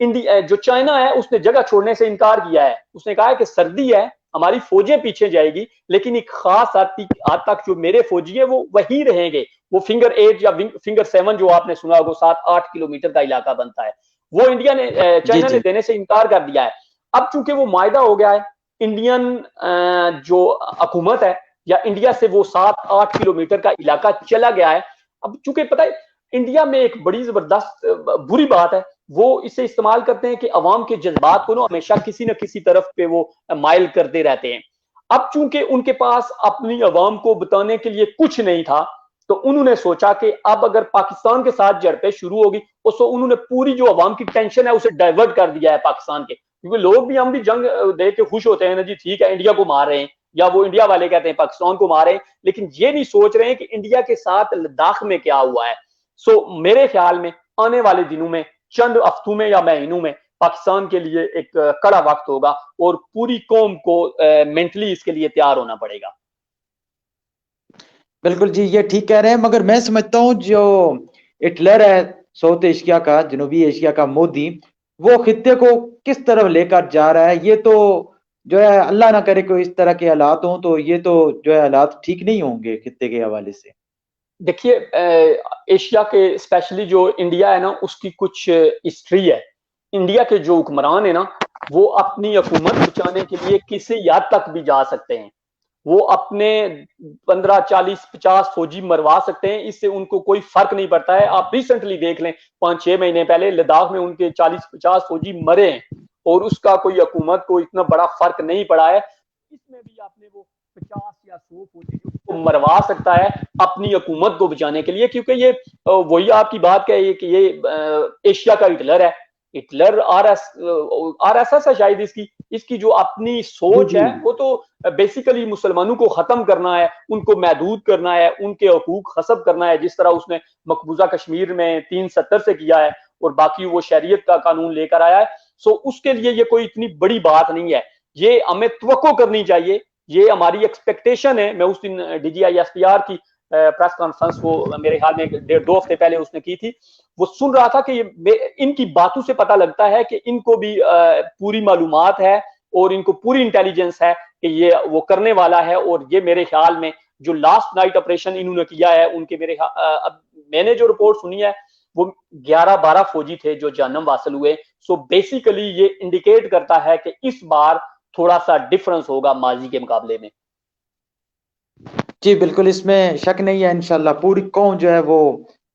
इंडिया जो चाइना है उसने जगह छोड़ने से इनकार किया है। उसने कहा है कि सर्दी है, हमारी फौजें पीछे जाएगी, लेकिन एक खास हद तक जो मेरे फौजी है वो वहीं रहेंगे। वो फिंगर 8 या फिंगर 7 जो आपने सुना होगा 7-8 किलोमीटर का इलाका बनता है, वो इंडिया ने जी चाइना ने जी देने से इनकार कर दिया है। अब चूंकि वो मायदा हो गया है, इंडियन जो हुकूमत है या इंडिया से वो 7-8 किलोमीटर का इलाका चला गया है। अब चूंकि पता है इंडिया में एक बड़ी जबरदस्त बुरी बात है, वो इसे इस्तेमाल करते हैं कि अवाम के जज्बात को ना हमेशा किसी न किसी तरफ पे वो माइल करते रहते हैं। अब चूंकि उनके पास अपनी अवाम को बताने के लिए कुछ नहीं था, तो उन्होंने सोचा कि अब अगर पाकिस्तान के साथ झड़पें शुरू होगी, उसको उन्होंने पूरी जो अवाम की टेंशन है उसे डाइवर्ट कर दिया है पाकिस्तान के। क्योंकि लोग भी, हम भी जंग देख के खुश होते हैं ना जी, ठीक है इंडिया को मार रहे हैं, या वो इंडिया वाले कहते हैं पाकिस्तान को मार रहे हैं, लेकिन ये नहीं सोच रहे हैं कि इंडिया के साथ लद्दाख में क्या हुआ है। मेरे ख्याल में आने वाले दिनों में, चंद हफ्तों में या महीनों में, पाकिस्तान के लिए एक कड़ा वक्त होगा और पूरी कौम को मेंटली इसके लिए तैयार होना पड़ेगा। बिल्कुल जी, ये ठीक कह रहे हैं, मगर मैं समझता हूँ जो हिटलर है साउथ एशिया का, जनूबी एशिया का मोदी, वो खित्ते को किस तरफ लेकर जा रहा है, ये तो जो है अल्लाह ना करे कोई इस तरह के हालात हों, तो ये तो जो है हालात ठीक नहीं होंगे खित्ते के हवाले से। देखिए एशिया के स्पेशली जो इंडिया है ना, उसकी कुछ हिस्ट्री है। इंडिया के जो हुक्मरान है ना, वो अपनी हुकूमत बचाने के लिए किसी हद तक भी जा सकते हैं। वो अपने 15, 40, 50 फौजी मरवा सकते हैं, इससे उनको कोई फर्क नहीं पड़ता है। आप रिसेंटली देख लें, 5-6 महीने पहले लद्दाख में उनके 40-50 फौजी मरे हैं और उसका कोई हुकूमत को इतना बड़ा फर्क नहीं पड़ा है। इसमें भी आपने वो 50 या 100 फौजी जो मरवा सकता है अपनी हुकूमत को बचाने के लिए, क्योंकि ये वही आपकी बात कही कि ये एशिया का हिटलर है। हिटलर आरएसएस है शायद इसकी इसकी जो अपनी जी सोच जी है, वो तो बेसिकली मुसलमानों को खत्म करना है, उनको महदूद करना है, उनके हकूक हसब करना है, जिस तरह उसने मकबूजा कश्मीर में 370 से किया है और बाकी वो शरीयत का कानून लेकर आया है। उसके लिए ये कोई इतनी बड़ी बात नहीं है, ये हमें तवक्को करनी चाहिए, ये हमारी एक्सपेक्टेशन है। मैं उस दिन DGI-SPR की प्रेस कॉन्फ्रेंस वो मेरे ख्याल में 1.5-2 हफ्ते पहले उसने की थी, वो सुन रहा था कि इनकी बातों से पता लगता है कि इनको भी पूरी मालूमात है और इनको पूरी इंटेलिजेंस है कि ये वो करने वाला है। और ये मेरे ख्याल में जो लास्ट नाइट ऑपरेशन इन्होंने किया है, उनके अब मैंने जो रिपोर्ट सुनी है वो 11-12 फौजी थे जो जहन्नम वासिल हुए। बेसिकली ये इंडिकेट करता है कि इस बार थोड़ा सा डिफरेंस होगा माजी के मुकाबले में। जी बिल्कुल, इसमें शक नहीं है, इंशाल्लाह पूरी कौम जो है वो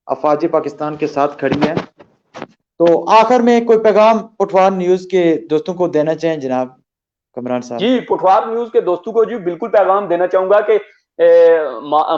अफवाज पाकिस्तान के साथ खड़ी है। तो आखिर में कोई पैगाम पुठवार न्यूज के दोस्तों को देना चाहें जनाब कमरान साहब? जी, पुठवार न्यूज के दोस्तों को जी बिल्कुल पैगाम देना चाहूंगा कि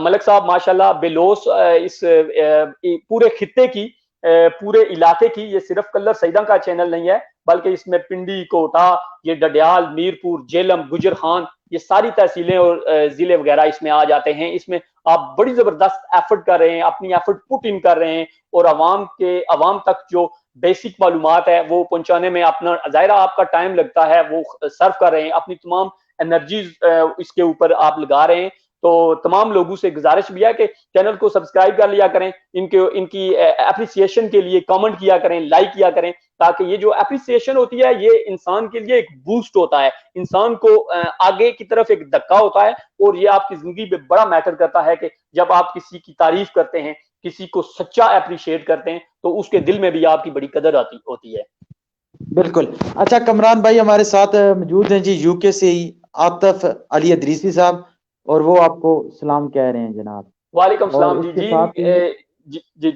मलिक साहब माशाल्लाह बेलोस इस पूरे खित्ते की, पूरे इलाके की, ये सिर्फ कल्लर सईदा का चैनल नहीं है, बल्कि इसमें पिंडी, कोटा, ये डडियाल, मीरपुर, जेलम, गुजर खान, ये सारी तहसीलें और जिले वगैरह इसमें आ जाते हैं। इसमें आप बड़ी जबरदस्त एफर्ट कर रहे हैं, अपनी एफर्ट पुट इन कर रहे हैं और अवाम तक जो बेसिक मालूमात है वो पहुंचाने में अपना ज़ाहिर आपका टाइम लगता है, वो सर्व कर रहे हैं, अपनी तमाम एनर्जीज इसके ऊपर आप लगा रहे हैं। तो तमाम लोगों से गुजारिश भी है कि चैनल को सब्सक्राइब कर लिया करें, इनकी एप्रिसिएशन के लिए कमेंट किया करें, लाइक किया करें, ताकि ये जो एप्रिसिएशन होती है ये इंसान के लिए एक बूस्ट होता है, इंसान को आगे की तरफ एक धक्का होता है। और ये आपकी जिंदगी में बड़ा मैटर करता है कि जब आप किसी की तारीफ करते हैं, किसी को सच्चा अप्रिशिएट करते हैं, तो उसके दिल में भी आपकी बड़ी कदर होती है। बिल्कुल। अच्छा कमरान भाई हमारे साथ मौजूद हैं जी यूके से ही आतिफ अली अदरीसी साहब, और वो आपको सलाम कह रहे हैं जनाब। वालेकुम और सलाम जी। इसके जी साथ ही जी जी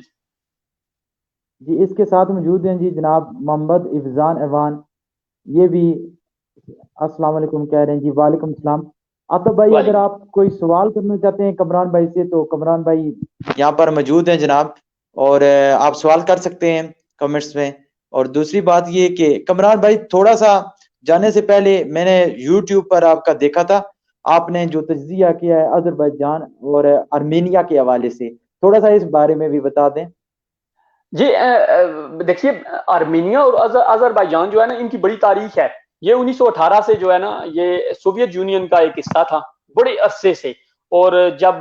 जी इसके साथ मौजूद हैं जी जनाब मोहम्मद इफजान अवान, ये भी अस्सलाम वालेकुम कह रहे हैं जी। वालेकुम सलाम। आतिफ भाई अगर वालेकुम। आप कोई सवाल करना चाहते हैं कमरान भाई से, तो कमरान भाई यहाँ पर मौजूद हैं जनाब, और आप सवाल कर सकते हैं कमेंट्स में। और दूसरी बात ये कि कमरान भाई थोड़ा सा जाने से पहले मैंने यूट्यूब पर आपका देखा था, आपने जो तज्जिया किया है अजरबैजान और आर्मेनिया के हवाले से, थोड़ा सा इस बारे में भी बता दें। जी देखिए आर्मीनिया और अजरबैजान जो है ना, इनकी बड़ी तारीख है। ये 1918 से जो है ना, ये सोवियत यूनियन का एक हिस्सा था बड़े अरसे से। और जब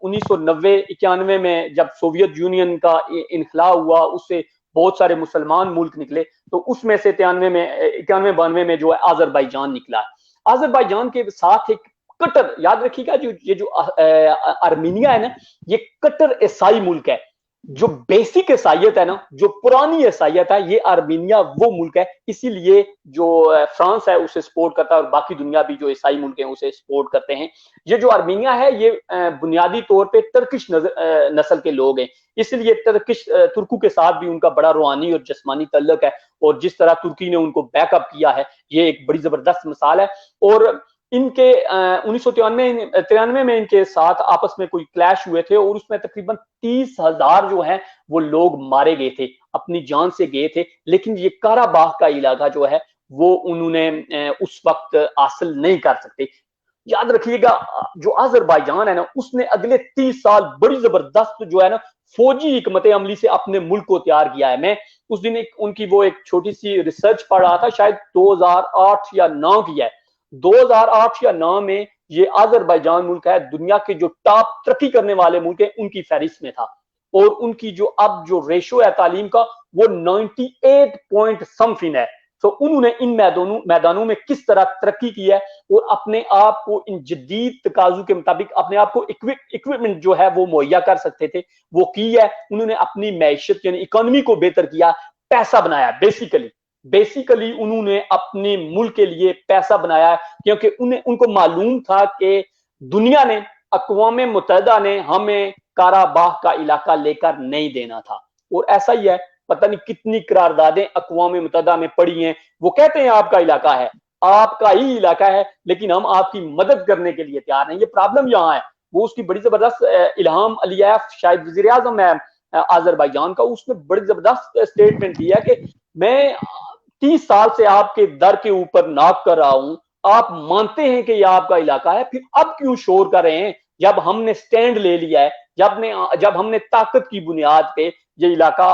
1990-91 में जब सोवियत यूनियन का इनखला हुआ, उससे बहुत सारे मुसलमान मुल्क निकले, तो उसमें से 91 में जो है अजरबैजान निकला। अजरबैजान के साथ एक कट्टर, याद रखिएगा, ये जो आर्मीनिया है ना, ये कट्टर ईसाई मुल्क है। जो बेसिक ईसाइयत है ना, जो पुरानी ईसाइयत है, ये आर्मीनिया वो मुल्क है, इसीलिए जो फ्रांस है उसे सपोर्ट करता है और बाकी दुनिया भी जो ईसाई मुल्क हैं उसे सपोर्ट करते हैं। ये जो आर्मीनिया है, ये बुनियादी तौर पे टर्किश नस्ल के लोग हैं, इसलिए तुर्कों के साथ भी उनका बड़ा रूहानी और जिस्मानी तल्लुक है, और जिस तरह तुर्की ने उनको बैकअप किया है, ये एक बड़ी जबरदस्त मिसाल है। और इनके 1993 में इनके साथ आपस में कोई क्लैश हुए थे, और उसमें तकरीबन 30,000 जो है वो लोग मारे गए थे, अपनी जान से गए थे। लेकिन ये काराबाग का इलाका जो है वो उन्होंने उस वक्त हासिल नहीं कर सकते। याद रखिएगा, जो अजरबैजान है ना, उसने अगले 30 साल बड़ी जबरदस्त जो है ना फौजी हिकमत अमली से अपने मुल्क को तैयार किया है। मैं उस दिन उनकी वो एक छोटी सी रिसर्च पढ़ रहा था, शायद 2008 या 9 की है। 2008 या 9 में ये अजरबैजान मुल्क है, दुनिया के जो टॉप तरक्की करने वाले मुल्क है उनकी फहरिस्त में था, और उनकी जो अब जो रेशो है तालीम का, वो 98 पॉइंट समथिंग है। तो उन्होंने इन मैदानों में किस तरह तरक्की की है, और अपने आप को इन जदीद तकाजों के मुताबिक अपने आप को इक्विपमेंट जो है वो मुहैया कर सकते थे, वो की है। उन्होंने अपनी मैशत यानी इकोनॉमी को बेहतर किया, पैसा बनाया। बेसिकली उन्होंने अपने मुल्क के लिए पैसा बनाया, क्योंकि उनको मालूम था कि दुनिया ने, अक़वाम मुत्तहिदा ने हमें काराबाग का इलाका लेकर नहीं देना था। और ऐसा ही है, पता नहीं कितनी करारदादें अक़वाम मुत्तहिदा में पड़ी हैं, वो कहते हैं आपका इलाका है, आपका ही इलाका है, लेकिन हम आपकी मदद करने के लिए तैयार नहीं। ये प्रॉब्लम यहाँ है। वो उसकी बड़ी जबरदस्त इल्हाम अलियेव, शायद वजीर आज़म है अजरबैजान का, उसने बड़ी जबरदस्त स्टेटमेंट दिया कि मैं 30 साल से आपके दर के ऊपर नॉक कर रहा हूं, आप मानते हैं कि यह आपका इलाका है, फिर अब क्यों शोर कर रहे हैं? जब हमने स्टैंड ले लिया है, जब हमने ताकत की बुनियाद पे ये इलाका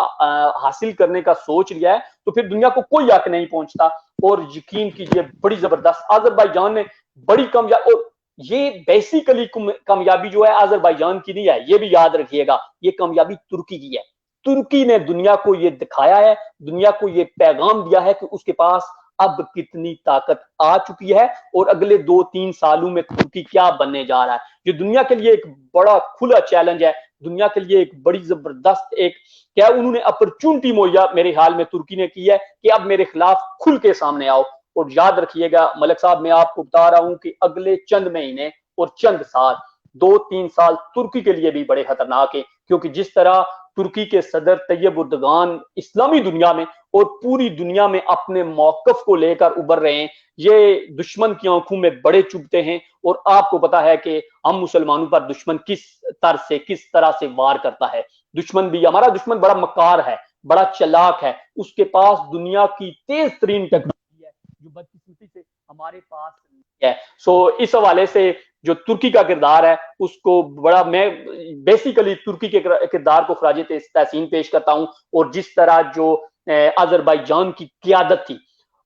हासिल करने का सोच लिया है, तो फिर दुनिया को कोई हक नहीं पहुंचता। और यकीन कीजिए, बड़ी जबरदस्त अजरबैजान ने बड़ी कामयाबी, और ये बेसिकली कामयाबी जो है अजरबैजान की नहीं है, ये भी याद रखिएगा, ये कामयाबी तुर्की की है। तुर्की ने दुनिया को ये दिखाया है, दुनिया को ये पैगाम दिया है कि उसके पास अब कितनी ताकत आ चुकी है, और अगले 2-3 सालों में तुर्की क्या बनने जा रहा है। ये दुनिया के लिए एक बड़ा खुला चैलेंज है, दुनिया के लिए एक बड़ी जबरदस्त एक क्या उन्होंने अपॉर्चुनिटी मुहैया मेरे ख्याल में तुर्की ने की है कि अब मेरे खिलाफ खुल के सामने आओ। और याद रखिएगा मलिक साहब, मैं आपको बता रहा हूं कि अगले चंद महीने और चंद साल, 2-3 साल तुर्की के लिए भी बड़े खतरनाक है, क्योंकि जिस तरह तुर्की के सदर तैयब उर्दगान इस्लामी दुनिया में और पूरी दुनिया में अपने मौकफ को लेकर उभर रहे हैं, ये दुश्मन की आंखों में बड़े चुभते हैं। और आपको पता है कि हम मुसलमानों पर दुश्मन किस तरह से वार करता है। हमारा दुश्मन बड़ा मकार है, बड़ा चालाक है, उसके पास दुनिया की तेज तरीन टेक्नोलॉजी है जो बदकिस्मती से हमारे पास नहीं है। सो इस हवाले से जो तुर्की का किरदार है उसको बड़ा, मैं बेसिकली तुर्की के किरदार को खराज तहसीन पेश करता हूं, और जिस तरह जो अजरबैजान की क़ियादत थी।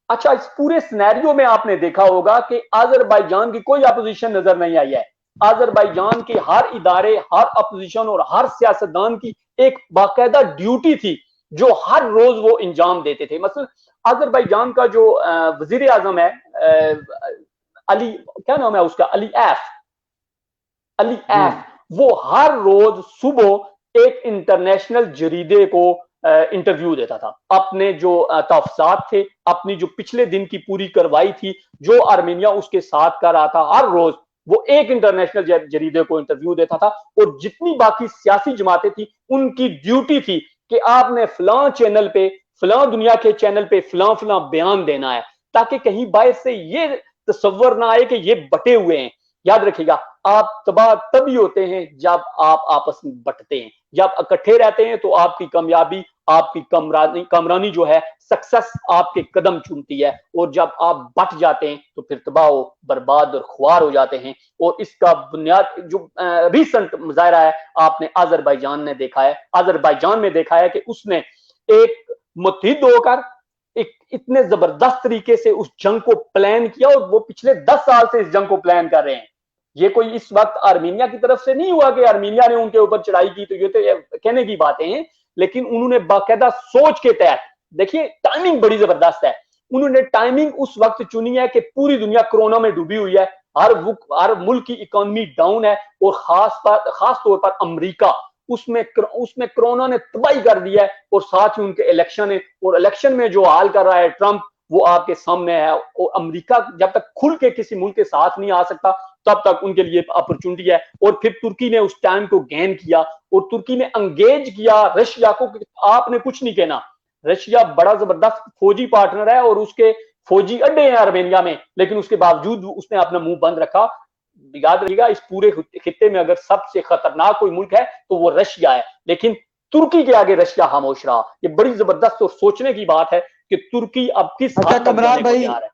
अच्छा, इस पूरे सिनेरियो में आपने देखा होगा कि अजरबैजान की कोई अपोजिशन नजर नहीं आई है। अजरबैजान के हर इदारे, हर अपोजिशन और हर सियासतदान की एक बाकायदा ड्यूटी थी जो हर रोज वो इंजाम देते थे। मतलब अजरबैजान का जो वजीर आजम है, अली, क्या नाम है उसका, अली एफ, वो हर रोज सुबह एक इंटरनेशनल जरीदे को इंटरव्यू देता था। अपने जो तहफ़्ज़ात थे, अपनी जो पिछले दिन की पूरी कार्रवाई थी, जो आर्मेनिया उसके साथ कर रहा था, हर रोज वो एक इंटरनेशनल जरीदे को इंटरव्यू देता था। और जितनी बाकी सियासी जमातें थी, उनकी ड्यूटी थी कि आपने फलां चैनल पे, फलां दुनिया के चैनल पे फलां बयान देना है, ताकि कहीं बाहर से ये तस्वर ना आए कि ये बटे हुए हैं। याद रखिएगा, आप तबाह तभी होते हैं जब आप आपस में बटते हैं। जब इकट्ठे रहते हैं तो आपकी कामयाबी, आपकी कमरानी जो है, सक्सेस आपके कदम चूमती है। और जब आप बट जाते हैं तो फिर तबाह, बर्बाद और खुआर हो जाते हैं। और इसका बुनियाद जो रिसेंट मुजाहरा है, आपने अजरबैजान में देखा है कि उसने एक मुत्तहिद होकर एक इतने जबरदस्त तरीके से उस जंग को प्लान किया, और वो पिछले 10 साल से इस जंग को प्लान कर रहे हैं। ये कोई इस वक्त आर्मीनिया की तरफ से नहीं हुआ कि आर्मीनिया ने उनके ऊपर चढ़ाई की, तो ये तो कहने की बातें हैं, लेकिन उन्होंने बाकायदा सोच के तहत, देखिए टाइमिंग बड़ी जबरदस्त है, उन्होंने टाइमिंग उस वक्त चुनी है कि पूरी दुनिया कोरोना में डूबी हुई है, हर मुल्क की इकोनॉमी डाउन है, और खास तौर पर अमेरिका, उसमें कोरोना ने तबाही कर दिया है, और साथ ही उनके इलेक्शन है, और इलेक्शन में जो हाल कर रहा है ट्रंप, वो आपके सामने है। और अमेरिका जब तक खुल के किसी मुल्क के साथ नहीं आ सकता, तब तक उनके लिए अपॉर्चुनिटी है। और फिर तुर्की ने उस टाइम को गेन किया, और तुर्की ने एंगेज किया रशिया को। आपने कुछ नहीं कहना, रशिया बड़ा जबरदस्त फौजी पार्टनर है, और उसके फौजी अड्डे हैं आर्मेनिया में, लेकिन उसके बावजूद उसने अपना मुंह बंद रखा। याद रखिएगा, इस पूरे खित्ते में अगर सबसे खतरनाक कोई मुल्क है तो वो रशिया है, लेकिन तुर्की के आगे रशिया खामोश रहा। ये बड़ी जबरदस्त और सोचने की बात है कि तुर्की अब किस हद तक जाने को तैयार है।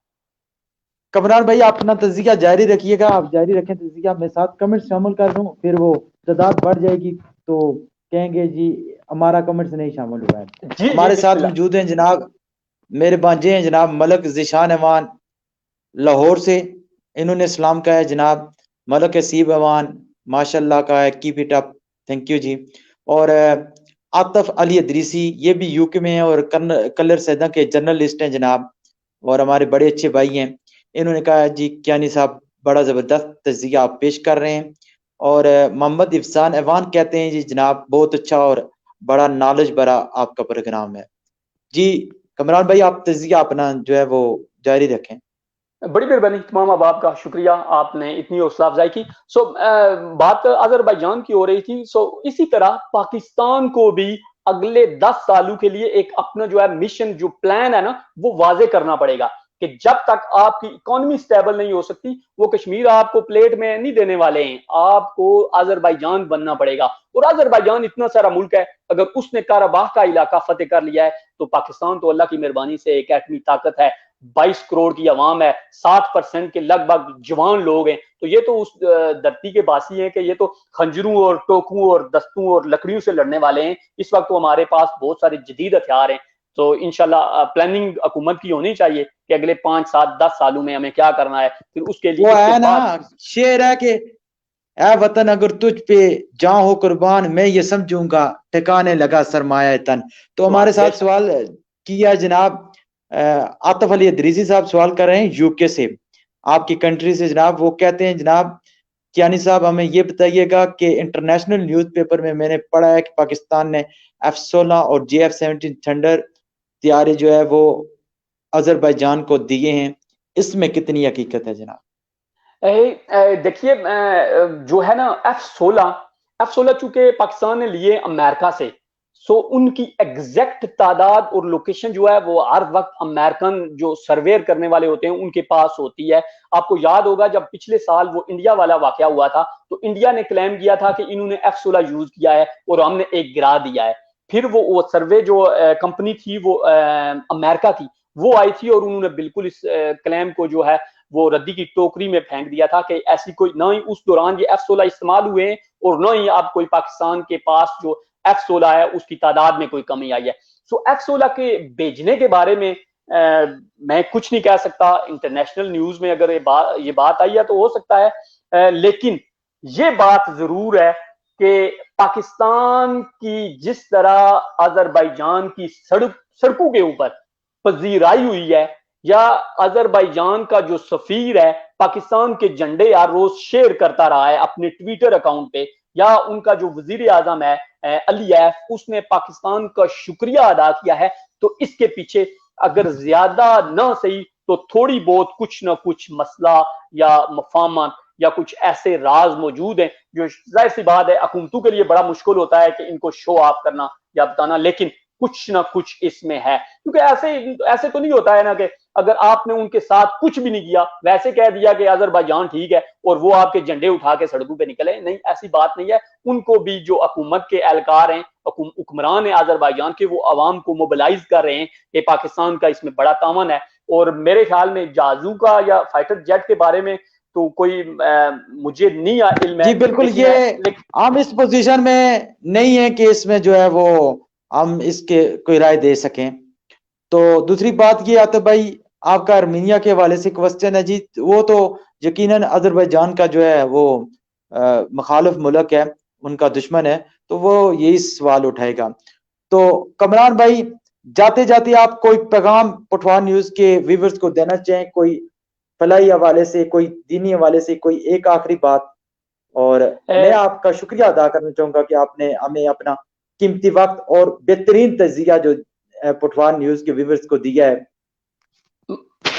कमरान भाई, आप अपना तज़किया जारी रखिएगा, आप जारी रखें तज़किया, मैं साथ कमेंट्स शामिल कर दूं, फिर वो तादाद बढ़ जाएगी तो कहेंगे जी हमारा कमेंट्स नहीं शामिल हुआ है। हमारे साथ मौजूद हैं जनाब, मेरे भांजे हैं जनाब मलक ज़ीशान अवान लाहौर से, इन्होंने सलाम कहा है जनाब। मलक हसीब अवान माशाल्लाह का है, keep it up, thank you जी। और आतफ अली अदरीसी, ये भी यूके में है और कलर सैदा के जर्नलिस्ट हैं जनाब, और हमारे बड़े अच्छे भाई हैं। इन्होंने कहा जी कियानी साहब बड़ा ज़बरदस्त तज़किया आप पेश कर रहे हैं। और मोहम्मद इफ्सान अवान कहते हैं जी जनाब बहुत अच्छा और बड़ा नॉलेज भरा आपका प्रोग्राम है जी। कमरान भाई, आप तज़किया अपना जो है वो जारी रखें। बड़ी मेहरबानी, तमाम अहबाब का शुक्रिया, आपने इतनी हौसला अफजाई की। बात अजरबैजान की हो रही थी। इसी तरह पाकिस्तान को भी अगले 10 सालों के लिए एक अपना जो है मिशन, जो प्लान है ना, वो वाजे करना पड़ेगा कि जब तक आपकी इकोनॉमी स्टेबल नहीं हो सकती, वो कश्मीर आपको प्लेट में नहीं देने वाले हैं, आपको अजरबैजान बनना पड़ेगा। और अजरबैजान इतना सारा मुल्क है, अगर उसने काराबाह का इलाका फतेह कर लिया है, तो पाकिस्तान तो अल्लाह की मेहरबानी से एक एटमी ताकत है, 22 करोड़ की आवाम है, 60% के लगभग जवान लोग हैं, तो ये तो उस धरती के बासी हैं कि ये तो खंजरों और टोकों और दस्तों और लकड़ियों से लड़ने वाले हैं। इस वक्त तो हमारे पास बहुत सारे जदीद हथियार हैं। तो इंशाल्लाह प्लानिंग हुकूमत की होनी चाहिए कि अगले 5, 7, 10 सालों में हमें क्या करना है, फिर उसके लिए वो है ना शेर है कि ए वतन अगर तुझ पे जान हो कुर्बान, मैं ये समझूंगा ठिकाने लगा सरमाया तन। तो हमारे साथ सवाल किया जनाब आतफ अली अदरीसी साहब, सवाल कर रहे हैं यूके से, आपकी कंट्री से जनाब। वो कहते हैं जनाब कियानी साहब हमें ये बताइएगा कि इंटरनेशनल न्यूज़पेपर में मैंने पढ़ा है कि पाकिस्तान ने F-16 और JF-17 थंडर तैयारे जो है वो अजरबैजान को दिए हैं, इसमें कितनी हकीकत है जनाब? देखिए, जो है ना F-16 चूंकि पाकिस्तान ने लिए अमेरिका से, उनकी एग्जैक्ट तादाद और लोकेशन जो है वो हर वक्त अमेरिकन जो सर्वेयर करने वाले होते हैं उनके पास होती है। आपको याद होगा जब पिछले साल वो इंडिया वाला वाकया हुआ था, तो इंडिया ने क्लेम किया था कि इन्होंने F-16 यूज किया है और हमने एक गिरा दिया है। फिर वो सर्वे जो कंपनी थी वो अमेरिका की, वो आई थी और उन्होंने बिल्कुल इस क्लेम को जो है वो रद्दी की टोकरी में फेंक दिया था कि ऐसी कोई, ना ही उस दौरान ये F-16 इस्तेमाल हुए हैं और ना ही अब कोई पाकिस्तान के पास जो F-16 है उसकी तादाद में कोई कमी आई है। F-16 के भेजने के बारे में मैं कुछ नहीं कह सकता। इंटरनेशनल न्यूज में अगर ये बात आई है तो हो सकता है, लेकिन ये बात जरूर है कि पाकिस्तान की जिस तरह अजरबैजान की सड़कों के ऊपर पजीराई हुई है, या अजरबैजान का जो सफीर है पाकिस्तान के झंडे यार रोज शेयर करता रहा है अपने ट्विटर अकाउंट पे, या उनका जो वजीर आजम है अलीफ, उसने पाकिस्तान का शुक्रिया अदा किया है, तो इसके पीछे अगर ज्यादा ना सही तो थोड़ी बहुत कुछ ना कुछ मसला या मफाहमत या कुछ ऐसे राज मौजूद हैं जो जाहिर सी बात है हुकूमतों के लिए बड़ा मुश्किल होता है कि इनको शो ऑफ करना या बताना, लेकिन कुछ ना कुछ इसमें है। क्योंकि ऐसे तो नहीं होता है ना कि अगर आपने उनके साथ कुछ भी नहीं किया, वैसे कह दिया कि अजरबैजान ठीक है और वो आपके झंडे उठा के सड़कों पे निकले। नहीं, ऐसी बात नहीं है। उनको भी जो हुकूमत के एहलकार हैं, हुक्मरान है अजरबैजान के, वो आवाम को मोबिलाइज कर रहे हैं कि पाकिस्तान का इसमें बड़ा तावन है। और मेरे ख्याल में जहाजों का या फाइटर जेट के बारे में तो कोई मुझे नहीं इल्म है। जी बिल्कुल, ये हम इस पोजीशन में नहीं है कि इसमें जो है वो हम इसके कोई राय दे सकें। तो दूसरी बात ये आते भाई, आपका आर्मीनिया के हवाले से क्वेश्चन है जी, वो तो यकीनन अजरबैजान का जो है वो मुखालिफ मुल्क है, उनका दुश्मन है, तो वो यही सवाल उठाएगा। तो कमरान भाई, जाते जाते आप कोई पैगाम पटवार न्यूज के व्यूवर्स को देना चाहें, कोई फलाई हवाले से, कोई दीनी हवाले से, कोई एक आखिरी बात। और मैं आपका शुक्रिया अदा करना चाहूंगा कि आपने हमें अपना कीमती वक्त और बेहतरीन तजिया जो पटवार न्यूज के व्यूवर्स को दिया है।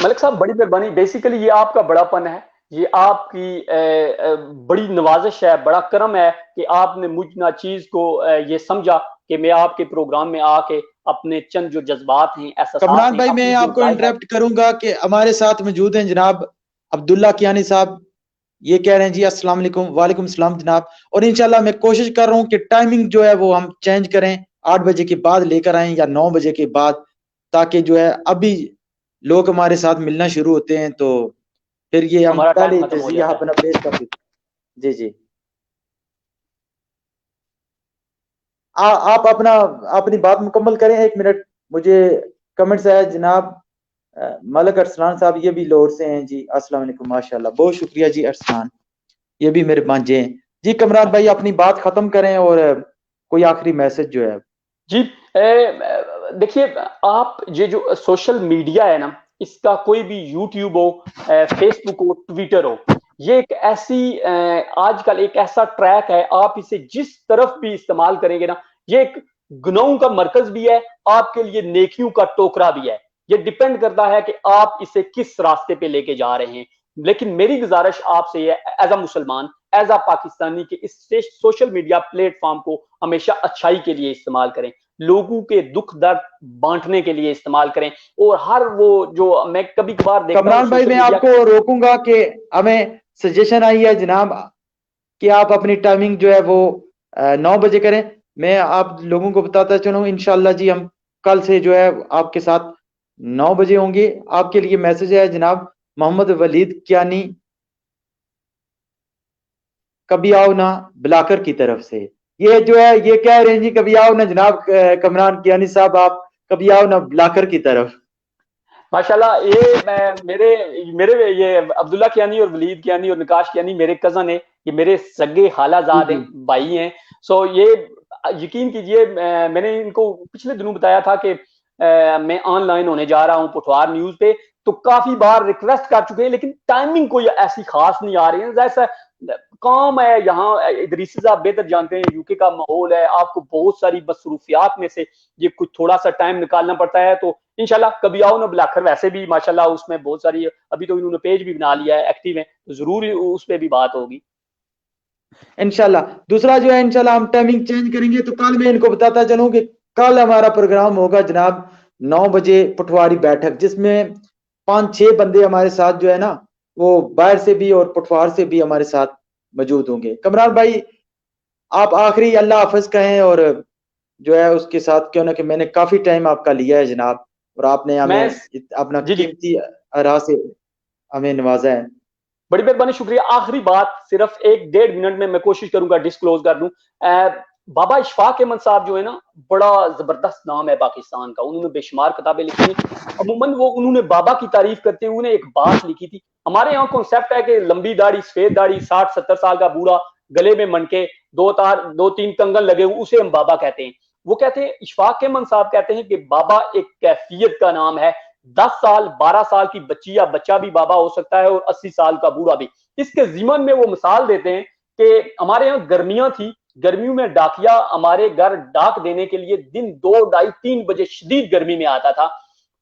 मलिक साहब, बड़ी मेहरबानी। बेसिकली ये आपका बड़ापन है, ये आपकी बड़ी नवाजिश है, बड़ा करम है कि आपने मुझ नाचीज को ये समझा कि मैं आपके प्रोग्राम में आके अपने चंद जो जज्बात हैं, एहसासात कमरान हैं, भाई, मैं अपनी जो आपको राय है। इंटरप्ट करूंगा कि हमारे साथ मौजूद हैं जनाब अब्दुल्ला कियानी साहब। ये कह रहे हैं जी अस्सलाम वालेकुम। वालेकुम सलाम जनाब। और इंशाल्लाह मैं कोशिश कर रहा हूँ कि टाइमिंग जो है वो हम चेंज करें, 8 बजे के बाद लेकर आए या 9 बजे के बाद, ताकि जो है अभी लोग हमारे साथ मिलना शुरू होते हैं, तो फिर ये हम हमारा टाइम पहले खत्म हो तजिया जाता है। अपना पेश कर देते। जी जी। आप अपना अपनी बात मुकम्मल करें, 1 मिनट। मुझे कमेंट्स आया जनाब मलक अरसलान साहब, ये भी लाहौर से हैं जी। अस्सलाम वालेकुम, माशाल्लाह, बहुत शुक्रिया जी अरसलान, ये भी मेरे भांजे हैं जी। कमरान भाई, अपनी बात खत्म करें और कोई आखिरी मैसेज जो है। जी, देखिए, आप ये जो सोशल मीडिया है ना, इसका कोई भी यूट्यूब हो, फेसबुक हो, ट्विटर हो, ये एक ऐसी आजकल एक ऐसा ट्रैक है, आप इसे जिस तरफ भी इस्तेमाल करेंगे ना, ये एक गुनाहों का मरकज भी है, आपके लिए नेकियों का टोकरा भी है। ये डिपेंड करता है कि आप इसे किस रास्ते पे लेके जा रहे हैं। लेकिन मेरी गुजारिश आपसे ये, एज अ मुसलमान, एज अ पाकिस्तानी, के इस सोशल मीडिया प्लेटफॉर्म को हमेशा अच्छाई के लिए इस्तेमाल करें, लोगों के दुख दर्द बांटने के लिए इस्तेमाल करें। और हर वो जो मैं कभी कभार देखता हूँ कमरान भाई, सोशल मैं मीडिया। आपको रोकूंगा कि हमें सजेशन आई है जनाब कि आप अपनी टाइमिंग जो है वो 9 बजे करें। मैं आप लोगों को बताता चलूँ, इंशाल्लाह जी हम कल से जो है आपके साथ 9 बजे होंगे। आपके लिए मैसेज है जनाब मोहम्मद वलीद कियानी, कभी आओ ना बुलाकर की तरफ से। ये जो है ये कह रहे हैं जी, कभी आओ ना जनाब कमरान कियानी साहब, आप कभी आओ ना बुलाकर की तरफ। माशाल्लाह, ये मेरे मेरे ये अब्दुल्ला कियानी और वलीद कियानी और निकाश कियानी मेरे कजन है, ये मेरे सगे जी हालाजाद जी। हैं, भाई हैं। सो ये यकीन कीजिए, मैंने इनको पिछले दिनों बताया था कि मैं ऑनलाइन होने जा रहा हूँ पटवार न्यूज पे, तो काफी बार रिक्वेस्ट कर चुके हैं, लेकिन टाइमिंग कोई ऐसी खास नहीं आ रही है। जैसा काम है यहाँ, इदरीसी साहब बेहतर जानते हैं, यूके का माहौल है, आपको बहुत सारी मसरूफियात में से ये कुछ थोड़ा सा टाइम निकालना पड़ता है। तो इंशाल्लाह कभी आओ ना बुलाकर, वैसे भी माशाल्लाह उसमें बहुत सारी, अभी तो इन्होंने पेज भी बना लिया है, एक्टिव है, तो जरूर उस पर भी बात होगी। इंशाल्लाह दूसरा जो है, इंशाल्लाह हम टाइमिंग चेंज करेंगे। तो कल मैं इनको बताता चलूं कि कल हमारा प्रोग्राम होगा जनाब 9 बजे पटवारी बैठक, जिसमें 5-6 बंदे हमारे साथ जो है ना वो बाहर से भी और पटवार से भी हमारे साथ मौजूद होंगे। कमरान भाई, आप आखिरी अल्लाह हाफिज कहें, और जो है उसके साथ क्यों ना कि मैंने काफी टाइम आपका लिया है जनाब, और आपने मैं हमें अपना जी जी, कीमती राह से हमें नवाजा है। बड़ी मेहरबानी, शुक्रिया। आखिरी बात सिर्फ 1-1.5 मिनट में मैं कोशिश करूंगा डिस्क्लोज कर दूं। बाबा इशफाक अहमद साहब जो है ना, बड़ा जबरदस्त नाम है पाकिस्तान का, उन्होंने बेशुमार किताबें लिखी हैं। अमूमन वो उन्होंने बाबा की तारीफ करते हुए एक बात लिखी थी। हमारे यहाँ कॉन्सेप्ट है कि लंबी दाढ़ी, सफेद दाढ़ी, 60-70 साल का बूढ़ा, गले में मनके, 2-3 कंगन लगे हुए, उसे हम बाबा कहते हैं। वो कहते हैं, इशफाक अहमद साहब कहते हैं कि बाबा एक कैफियत का नाम है। 10 साल 12 साल की बच्ची या बच्चा भी बाबा हो सकता है, और 80 साल का बूढ़ा भी। इसके जीवन में वो मिसाल देते हैं कि हमारे यहाँ गर्मियां थी, गर्मियों में डाकिया हमारे घर डाक देने के लिए दिन 2, ढाई, 3 बजे शदीद गर्मी में आता था,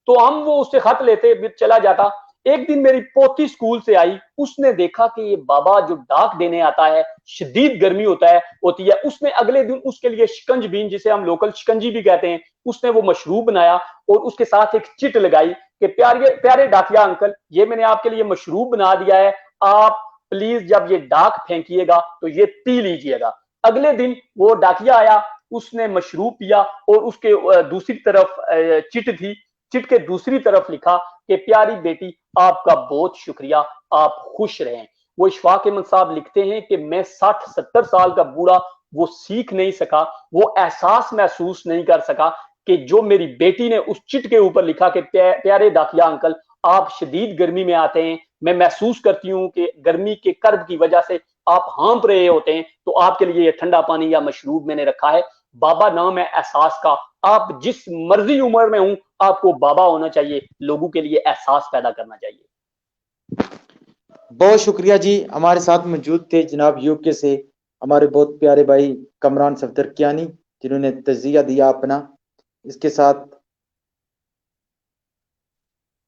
तो हम वो उससे खत लेते, फिर चला जाता। एक दिन मेरी पोती स्कूल से आई, उसने देखा कि ये बाबा जो डाक देने आता है, शदीद गर्मी होती है, उसने अगले दिन उसके लिए शिकंज बीन, जिसे हम लोकल शिकंजी भी कहते हैं, उसने वो मशरूब बनाया और उसके साथ एक चिट लगाई कि प्यारे प्यारे डाकिया अंकल, ये मैंने आपके लिए मशरूब बना दिया है, आप प्लीज जब ये डाक फेंकिएगा तो ये पी लीजिएगा। अगले दिन वो डाकिया आया, उसने मशरूब पिया, और उसके दूसरी तरफ चिट थी, चिट के दूसरी तरफ लिखा कि प्यारी बेटी, आपका बहुत शुक्रिया, आप खुश रहें। वो इशफाक अहमद साहब लिखते हैं कि मैं 60-70 साल का बूढ़ा वो सीख नहीं सका, वो एहसास महसूस नहीं कर सका कि जो मेरी बेटी ने उस चिट के ऊपर लिखा कि प्यारे डाकिया अंकल, आप शदीद गर्मी में आते हैं, मैं महसूस करती हूँ कि गर्मी के कर्ब की वजह से आप हाँप रहे होते हैं, तो आपके लिए ये ठंडा पानी या मशरूब मैंने रखा है। बाबा नाम है एहसास का। आप जिस मर्जी उम्र में हूं, आपको बाबा होना चाहिए, लोगों के लिए एहसास पैदा करना चाहिए। बहुत शुक्रिया जी। हमारे साथ मौजूद थे जनाब यूके से हमारे बहुत प्यारे भाई कमरान सफदर कियानी, जिन्होंने तजिया दिया अपना। इसके साथ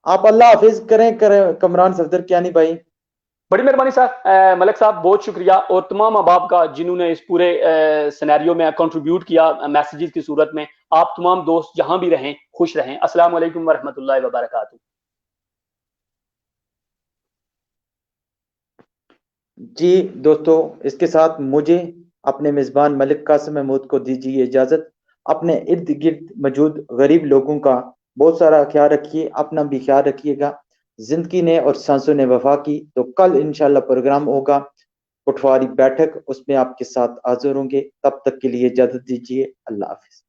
आप अल्लाह हाफिज करें कमरान सफदर कियानी भाई। बड़ी मेहरबानी साहब, मलिक साहब बहुत शुक्रिया, और तमाम अहबाब का जिन्होंने इस पूरे सिनेरियो में कंट्रीब्यूट किया मैसेजेस की सूरत में। आप तमाम दोस्त जहां भी रहें खुश रहें। अस्सलाम वालेकुम वरहमतुल्लाहि वबरकातुहू। जी दोस्तों, इसके साथ मुझे अपने मेज़बान मलिक कासिम महमूद को दीजिए इजाज़त। अपने इर्द गिर्द मौजूद गरीब लोगों का बहुत सारा ख्याल रखिए, अपना भी ख्याल रखिएगा। जिंदगी ने और सांसों ने वफा की। तो कल इंशाल्लाह प्रोग्राम होगा पटवारी बैठक, उसमें आपके साथ हाजिर होंगे। तब तक के लिए इजाज़त दीजिए। अल्लाह हाफिज।